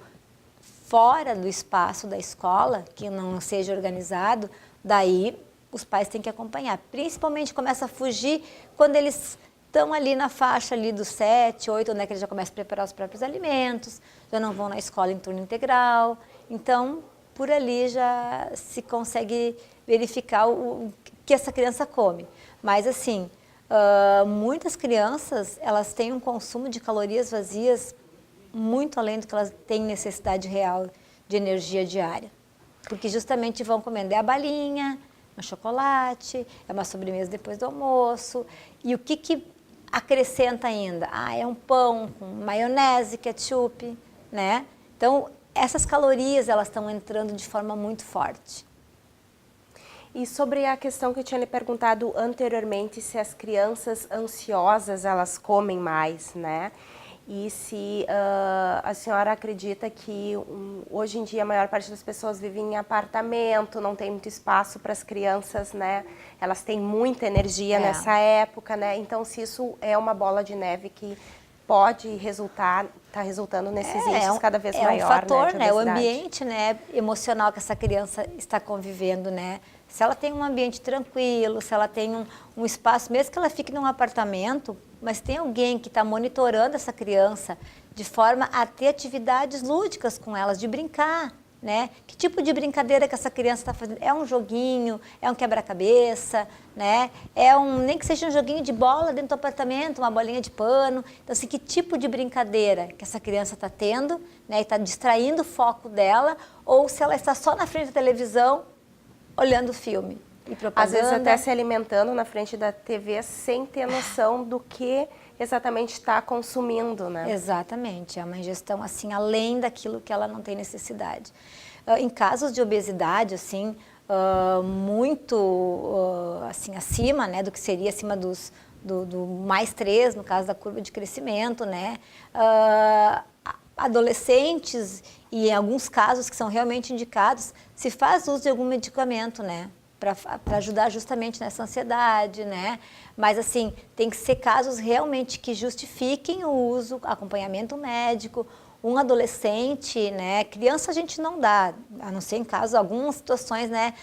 fora do espaço da escola, que não seja organizado, daí os pais têm que acompanhar. Principalmente começa a fugir quando eles estão ali na faixa ali dos 7, 8, onde é que eles já começam a preparar os próprios alimentos, já não vão na escola em turno integral. Então, por ali já se consegue verificar o que essa criança come. Mas, assim, muitas crianças, elas têm um consumo de calorias vazias muito além do que elas têm necessidade real de energia diária. Porque justamente vão comendo a balinha, um chocolate, é uma sobremesa depois do almoço. E o que acrescenta ainda? É um pão com maionese, ketchup, né? Então, essas calorias, elas estão entrando de forma muito forte. E sobre a questão que eu tinha lhe perguntado anteriormente, se as crianças ansiosas, elas comem mais, né? E se a senhora acredita que hoje em dia a maior parte das pessoas vive em apartamento, não tem muito espaço para as crianças, né? Elas têm muita energia nessa época, né? Então, se isso é uma bola de neve que pode está resultando nesses índices cada vez maior, né? É um fator, né? O ambiente, né, emocional que essa criança está convivendo, né? Se ela tem um ambiente tranquilo, se ela tem um espaço, mesmo que ela fique num apartamento, mas tem alguém que está monitorando essa criança de forma a ter atividades lúdicas com elas, de brincar, né? Que tipo de brincadeira que essa criança está fazendo? É um joguinho, é um quebra-cabeça, né? Nem que seja um joguinho de bola dentro do apartamento, uma bolinha de pano. Então, assim, que tipo de brincadeira que essa criança está tendo, né? E está distraindo o foco dela, ou se ela está só na frente da televisão olhando o filme. e propaganda. Às vezes até se alimentando na frente da TV sem ter noção do que exatamente está consumindo, né? Exatamente, é uma ingestão assim além daquilo que ela não tem necessidade. Em casos de obesidade, assim, muito assim acima, né, do que seria acima do mais 3, no caso da curva de crescimento, né, adolescentes e em alguns casos que são realmente indicados, se faz uso de algum medicamento, né, para ajudar justamente nessa ansiedade, né? Mas assim, tem que ser casos realmente que justifiquem o uso, acompanhamento médico. Um adolescente, né? Criança a gente não dá, a não ser em casos, algumas situações, né,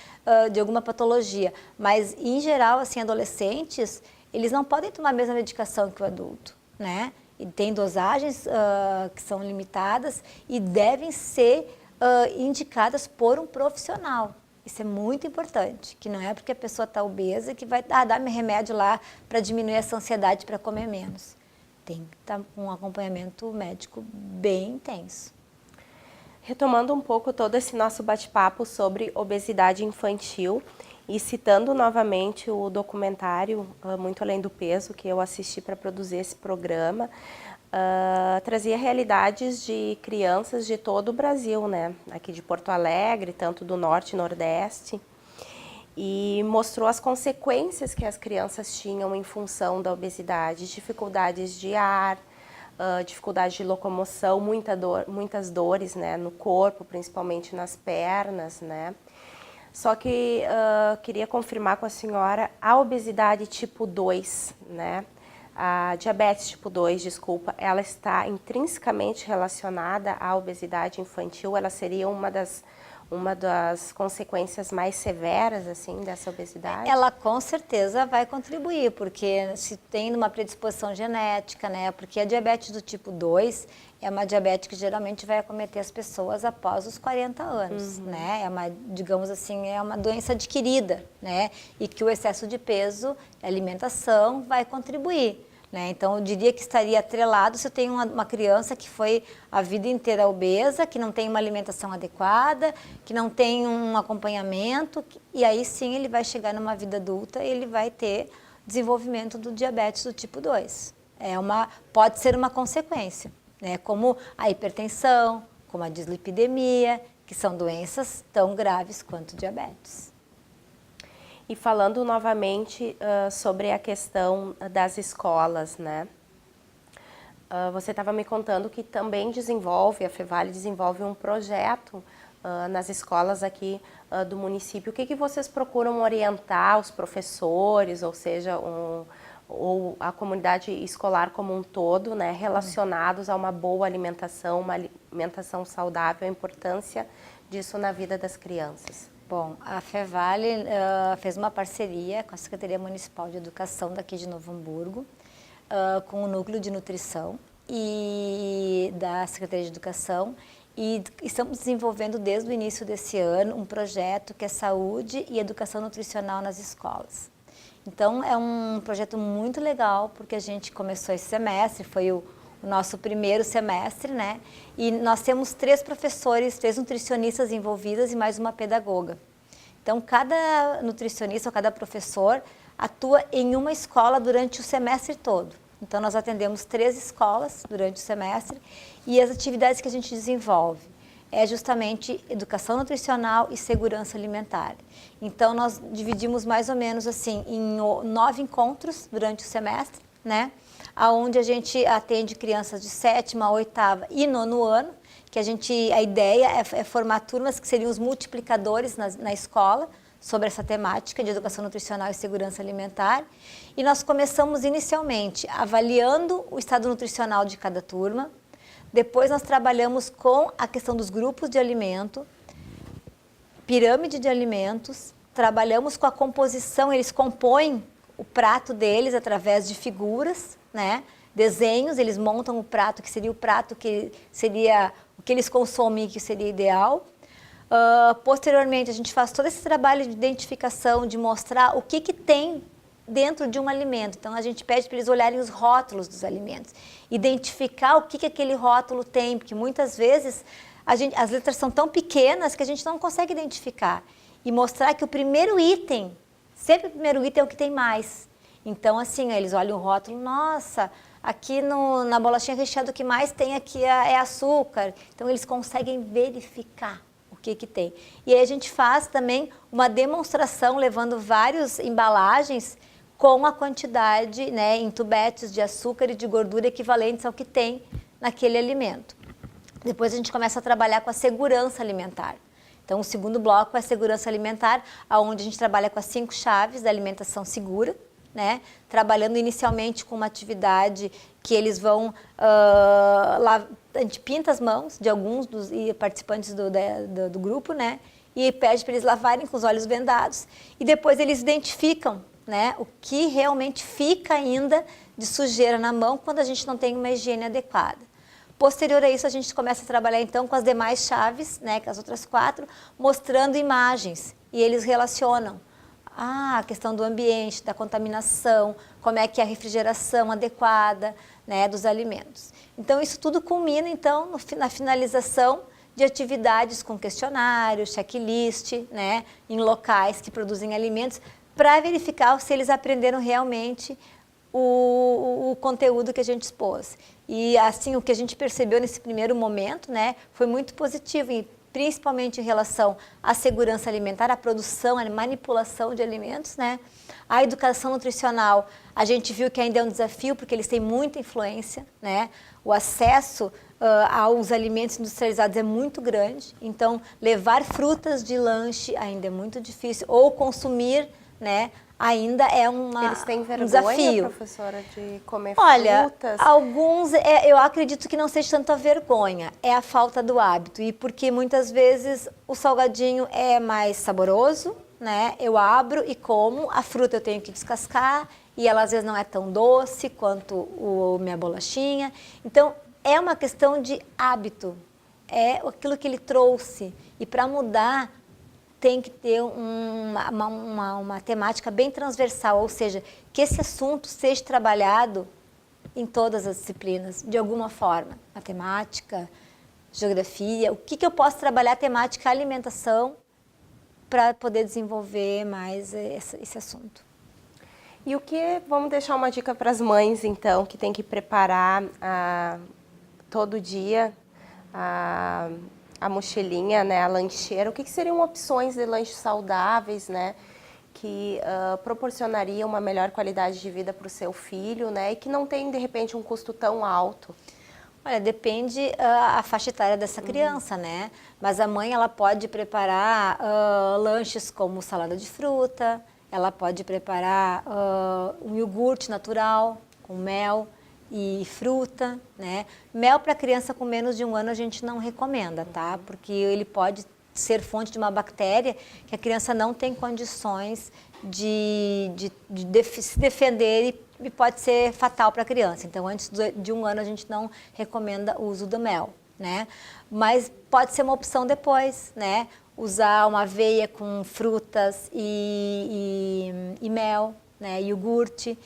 de alguma patologia. Mas em geral, assim, adolescentes, eles não podem tomar a mesma medicação que o adulto, né? E tem dosagens que são limitadas e devem ser indicadas por um profissional. Isso é muito importante, que não é porque a pessoa está obesa que vai dar-me remédio lá para diminuir essa ansiedade para comer menos. Tem que estar com um acompanhamento médico bem intenso. Retomando um pouco todo esse nosso bate-papo sobre obesidade infantil e citando novamente o documentário Muito Além do Peso, que eu assisti para produzir esse programa, trazia realidades de crianças de todo o Brasil, né? Aqui de Porto Alegre, tanto do Norte e Nordeste, e mostrou as consequências que as crianças tinham em função da obesidade, dificuldades de ar, dificuldade de locomoção, muitas dores, né, no corpo, principalmente nas pernas, né? Só que queria confirmar com a senhora a obesidade tipo 2, né? A diabetes tipo 2, desculpa, ela está intrinsecamente relacionada à obesidade infantil, ela seria uma das consequências mais severas, assim, dessa obesidade? Ela com certeza vai contribuir, porque se tem uma predisposição genética, né, porque a diabetes do tipo 2 é uma diabetes que geralmente vai acometer as pessoas após os 40 anos, né, é uma, digamos assim, é uma doença adquirida, né, e que o excesso de peso, alimentação, vai contribuir. Então, eu diria que estaria atrelado se eu tenho uma criança que foi a vida inteira obesa, que não tem uma alimentação adequada, que não tem um acompanhamento, e aí sim ele vai chegar numa vida adulta e ele vai ter desenvolvimento do diabetes do tipo 2. Pode ser uma consequência, né? Como a hipertensão, como a dislipidemia, que são doenças tão graves quanto o diabetes. E falando novamente sobre a questão das escolas, né? Você estava me contando que também a Fevale desenvolve um projeto nas escolas aqui do município. O que vocês procuram orientar os professores, ou seja, ou a comunidade escolar como um todo, né, relacionados a uma boa alimentação, uma alimentação saudável, a importância disso na vida das crianças? Bom, a Fevale fez uma parceria com a Secretaria Municipal de Educação daqui de Novo Hamburgo, com o Núcleo de Nutrição e da Secretaria de Educação, e estamos desenvolvendo desde o início desse ano um projeto que é saúde e educação nutricional nas escolas. Então, é um projeto muito legal, porque a gente começou esse semestre, foi o nosso primeiro semestre, né? E nós temos 3 professores, 3 nutricionistas envolvidas e mais uma pedagoga. Então, cada nutricionista ou cada professor atua em uma escola durante o semestre todo. Então, nós atendemos 3 escolas durante o semestre e as atividades que a gente desenvolve é justamente educação nutricional e segurança alimentar. Então, nós dividimos mais ou menos assim em 9 encontros durante o semestre, né? Onde a gente atende crianças de 7ª, 8ª e 9º ano, que a ideia é formar turmas que seriam os multiplicadores na escola sobre essa temática de educação nutricional e segurança alimentar. E nós começamos inicialmente avaliando o estado nutricional de cada turma, depois nós trabalhamos com a questão dos grupos de alimento, pirâmide de alimentos, trabalhamos com a composição, eles compõem o prato deles através de figuras, né? Desenhos, eles montam o prato, que seria o prato que seria o que eles consomem, que seria ideal. Posteriormente, a gente faz todo esse trabalho de identificação, de mostrar o que tem dentro de um alimento. Então, a gente pede para eles olharem os rótulos dos alimentos, identificar o que aquele rótulo tem, porque muitas vezes as letras são tão pequenas que a gente não consegue identificar. E mostrar que o primeiro item Sempre o primeiro item é o que tem mais. Então, assim, eles olham o rótulo, nossa, aqui na bolachinha recheada o que mais tem aqui é açúcar. Então, eles conseguem verificar o que tem. E aí a gente faz também uma demonstração levando várias embalagens com a quantidade, né, em tubetes de açúcar e de gordura equivalentes ao que tem naquele alimento. Depois a gente começa a trabalhar com a segurança alimentar. Então, o segundo bloco é a segurança alimentar, onde a gente trabalha com as 5 chaves da alimentação segura, né? Trabalhando inicialmente com uma atividade que eles vão, a gente pinta as mãos de alguns dos participantes do grupo, né? E pede para eles lavarem com os olhos vendados. E depois eles identificam, né, o que realmente fica ainda de sujeira na mão quando a gente não tem uma higiene adequada. Posterior a isso, a gente começa a trabalhar então com as demais chaves, né, com as outras 4, mostrando imagens. E eles relacionam a questão do ambiente, da contaminação, como é que é a refrigeração adequada, né, dos alimentos. Então, isso tudo culmina então na finalização de atividades com questionário, checklist, né, em locais que produzem alimentos, para verificar se eles aprenderam realmente o conteúdo que a gente expôs. E assim, o que a gente percebeu nesse primeiro momento, né, foi muito positivo, principalmente em relação à segurança alimentar, à produção, à manipulação de alimentos, né? A educação nutricional, a gente viu que ainda é um desafio, porque eles têm muita influência, né? O acesso aos alimentos industrializados é muito grande, então levar frutas de lanche ainda é muito difícil, ou consumir, né, ainda é Eles têm um vergonha, desafio. professora, de comer Olha, frutas? alguns, eu acredito que não seja tanto a vergonha, é a falta do hábito. E porque muitas vezes o salgadinho é mais saboroso, né? Eu abro e como, a fruta eu tenho que descascar e ela às vezes não é tão doce quanto minha bolachinha. Então, é uma questão de hábito, é aquilo que ele trouxe. E para mudar, tem que ter uma temática bem transversal, ou seja, que esse assunto seja trabalhado em todas as disciplinas, de alguma forma. Matemática, geografia, o que eu posso trabalhar a temática alimentação para poder desenvolver mais esse assunto. E vamos deixar uma dica para as mães, então, que tem que preparar todo dia a mochilinha, né, a lancheira. O que seriam opções de lanches saudáveis, né, que proporcionaria uma melhor qualidade de vida para o seu filho, né, e que não tem, de repente, um custo tão alto? Olha, depende a faixa etária dessa criança, né? Mas a mãe, ela pode preparar lanches como salada de fruta, ela pode preparar um iogurte natural com mel e fruta, né? Mel para criança com menos de 1 ano a gente não recomenda, tá? Porque ele pode ser fonte de uma bactéria que a criança não tem condições de se defender e pode ser fatal para a criança. Então, antes de 1 ano a gente não recomenda o uso do mel, né? Mas pode ser uma opção depois, né? Usar uma aveia com frutas e mel, né? Iogurte,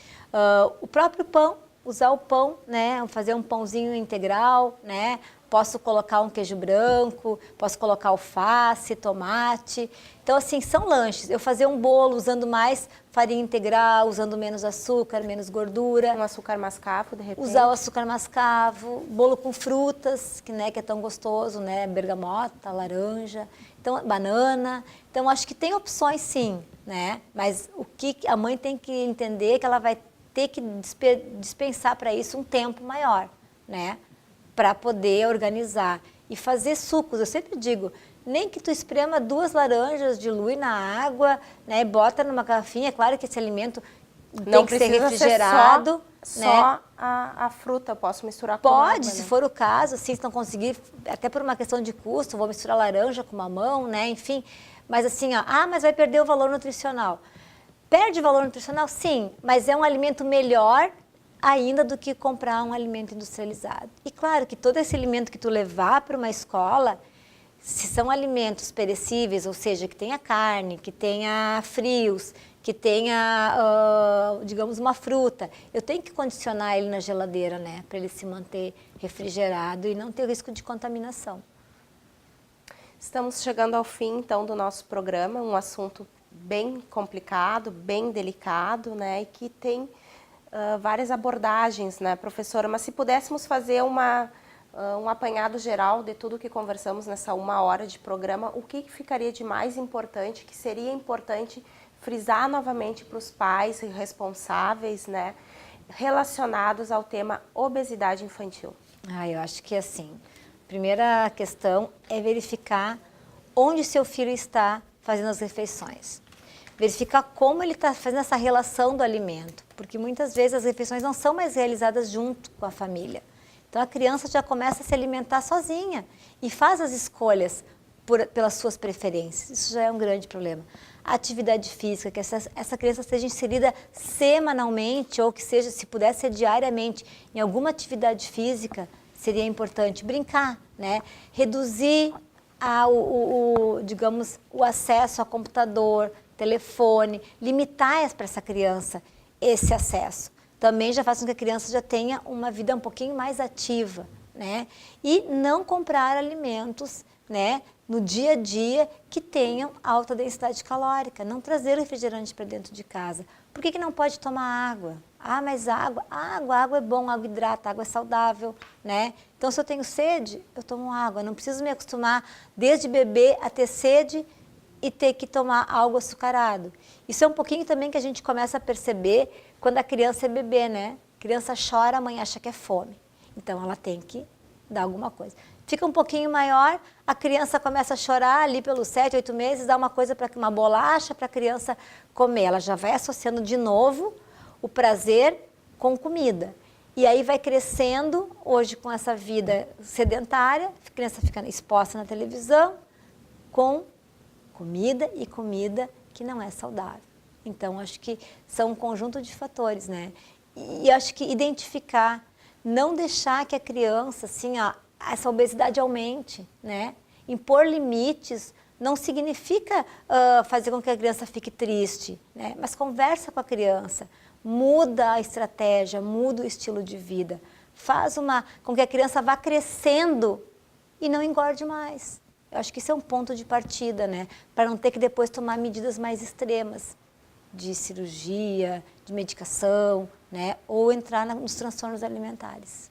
o próprio pão. Usar o pão, né, fazer um pãozinho integral, né, posso colocar um queijo branco, posso colocar alface, tomate. Então, assim, são lanches. Eu fazer um bolo usando mais farinha integral, usando menos açúcar, menos gordura. Um açúcar mascavo, de repente? Usar o açúcar mascavo, bolo com frutas, que é tão gostoso, né, bergamota, laranja, então, banana. Então, acho que tem opções sim, né, mas o que a mãe tem que entender é que ela vai ter que dispensar para isso um tempo maior, né? Para poder organizar e fazer sucos. Eu sempre digo, nem que tu esprema 2 laranjas, dilui na água, né? Bota numa garrafinha. É claro que esse alimento não tem que ser refrigerado. Só a fruta, eu posso misturar com Pode, água, se né? for o caso, assim, se não conseguir, até por uma questão de custo, vou misturar laranja com mamão, né? Enfim, mas assim, ó, mas vai perder o valor nutricional. Perde valor nutricional? Sim, mas é um alimento melhor ainda do que comprar um alimento industrializado. E claro que todo esse alimento que tu levar para uma escola, se são alimentos perecíveis, ou seja, que tenha carne, que tenha frios, que tenha, digamos, uma fruta, eu tenho que condicionar ele na geladeira, né, para ele se manter refrigerado e não ter risco de contaminação. Estamos chegando ao fim, então, do nosso programa, um assunto bem complicado, bem delicado, né? E que tem várias abordagens, né, professora? Mas se pudéssemos fazer um apanhado geral de tudo que conversamos nessa 1 hora de programa, o que ficaria de mais importante, que seria importante frisar novamente para os pais responsáveis, né, relacionados ao tema obesidade infantil? Eu acho que assim, a primeira questão é verificar onde seu filho está fazendo as refeições. Verificar como ele está fazendo essa relação do alimento, porque muitas vezes as refeições não são mais realizadas junto com a família. Então a criança já começa a se alimentar sozinha e faz as escolhas pelas suas preferências. Isso já é um grande problema. A atividade física, que essa criança seja inserida semanalmente ou que seja, se puder ser diariamente, em alguma atividade física, seria importante. Brincar, né? Reduzir digamos, o acesso a computador, telefone, limitar para essa criança esse acesso. Também já faz com que a criança já tenha uma vida um pouquinho mais ativa, né? E não comprar alimentos, né, no dia a dia que tenham alta densidade calórica. Não trazer refrigerante para dentro de casa. Por que não pode tomar água? Mas água é bom, água hidrata, água é saudável, né? Então, se eu tenho sede, eu tomo água. Não preciso me acostumar desde bebê a ter sede e ter que tomar algo açucarado. Isso é um pouquinho também que a gente começa a perceber quando a criança é bebê, né? A criança chora, a mãe acha que é fome. Então, ela tem que dar alguma coisa. Fica um pouquinho maior, a criança começa a chorar ali pelos 7, 8 meses, dá uma bolacha para a criança comer. Ela já vai associando de novo o prazer com comida. E aí vai crescendo, hoje com essa vida sedentária, a criança fica exposta na televisão com comida e comida que não é saudável. Então, acho que são um conjunto de fatores, né? E acho que identificar, não deixar que a criança, assim, essa obesidade aumente, né? Impor limites não significa fazer com que a criança fique triste, né? Mas conversa com a criança, muda a estratégia, muda o estilo de vida, faz com que a criança vá crescendo e não engorde mais. Eu acho que isso é um ponto de partida, né? Para não ter que depois tomar medidas mais extremas de cirurgia, de medicação, né? Ou entrar nos transtornos alimentares.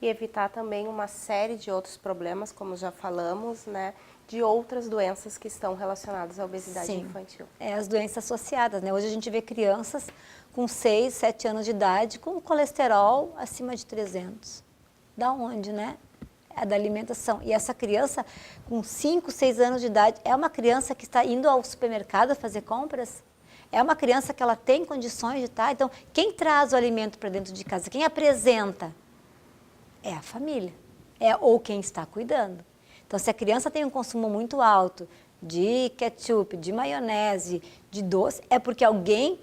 E evitar também uma série de outros problemas, como já falamos, né? De outras doenças que estão relacionadas à obesidade infantil. As doenças associadas, né? Hoje a gente vê crianças com 6, 7 anos de idade com colesterol acima de 300. Da onde, né? É da alimentação. E essa criança com 5, 6 anos de idade é uma criança que está indo ao supermercado fazer compras? É uma criança que ela tem condições de estar? Então, quem traz o alimento para dentro de casa? Quem apresenta? É a família. Ou quem está cuidando. Então, se a criança tem um consumo muito alto de ketchup, de maionese, de doce, é porque alguém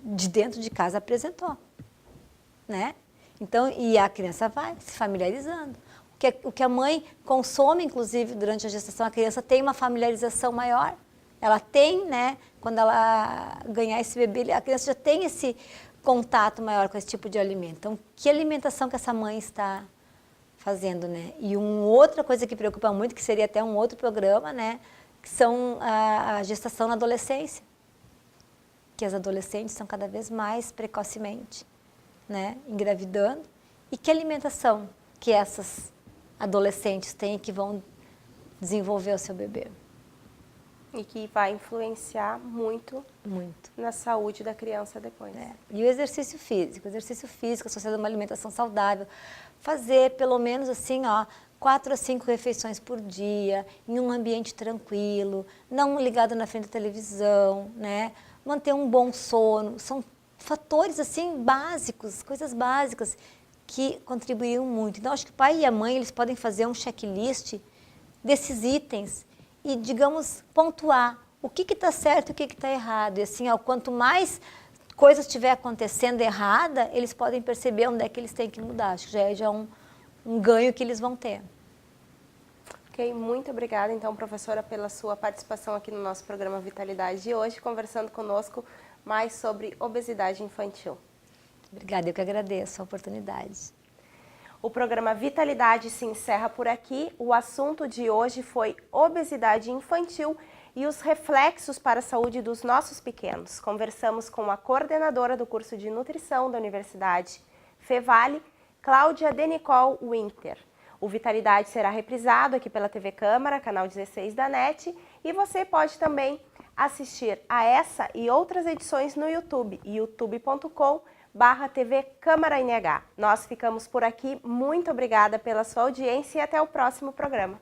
de dentro de casa apresentou, né? Então, e a criança vai se familiarizando. O que a mãe consome, inclusive, durante a gestação, a criança tem uma familiarização maior. Ela tem, né? Quando ela ganhar esse bebê, a criança já tem esse contato maior com esse tipo de alimento. Então, que alimentação que essa mãe está fazendo, né? E uma outra coisa que preocupa muito, que seria até um outro programa, né? Que são a gestação na adolescência. Que as adolescentes estão cada vez mais precocemente, né? Engravidando. E que alimentação que essas adolescentes têm que vão desenvolver o seu bebê. E que vai influenciar muito na saúde da criança depois. E o exercício físico associado a uma alimentação saudável, fazer pelo menos assim, 4 a 5 refeições por dia, em um ambiente tranquilo, não ligado na frente da televisão, né? Manter um bom sono, são fatores assim básicos, coisas básicas que contribuíram muito. Então, acho que o pai e a mãe eles podem fazer um checklist desses itens e, digamos, pontuar o que está certo e o que está errado. E assim, quanto mais coisas estiver acontecendo errada, eles podem perceber onde é que eles têm que mudar. Acho que já é um ganho que eles vão ter. Ok, muito obrigada, então, professora, pela sua participação aqui no nosso programa Vitalidade de hoje, conversando conosco mais sobre obesidade infantil. Obrigada, eu que agradeço a oportunidade. O programa Vitalidade se encerra por aqui. O assunto de hoje foi obesidade infantil e os reflexos para a saúde dos nossos pequenos. Conversamos com a coordenadora do curso de nutrição da Universidade Fevale, Cláudia Denicol Winter. O Vitalidade será reprisado aqui pela TV Câmara, canal 16 da NET, e você pode também assistir a essa e outras edições no YouTube, youtube.com/TV Câmara NH. Nós ficamos por aqui, muito obrigada pela sua audiência e até o próximo programa.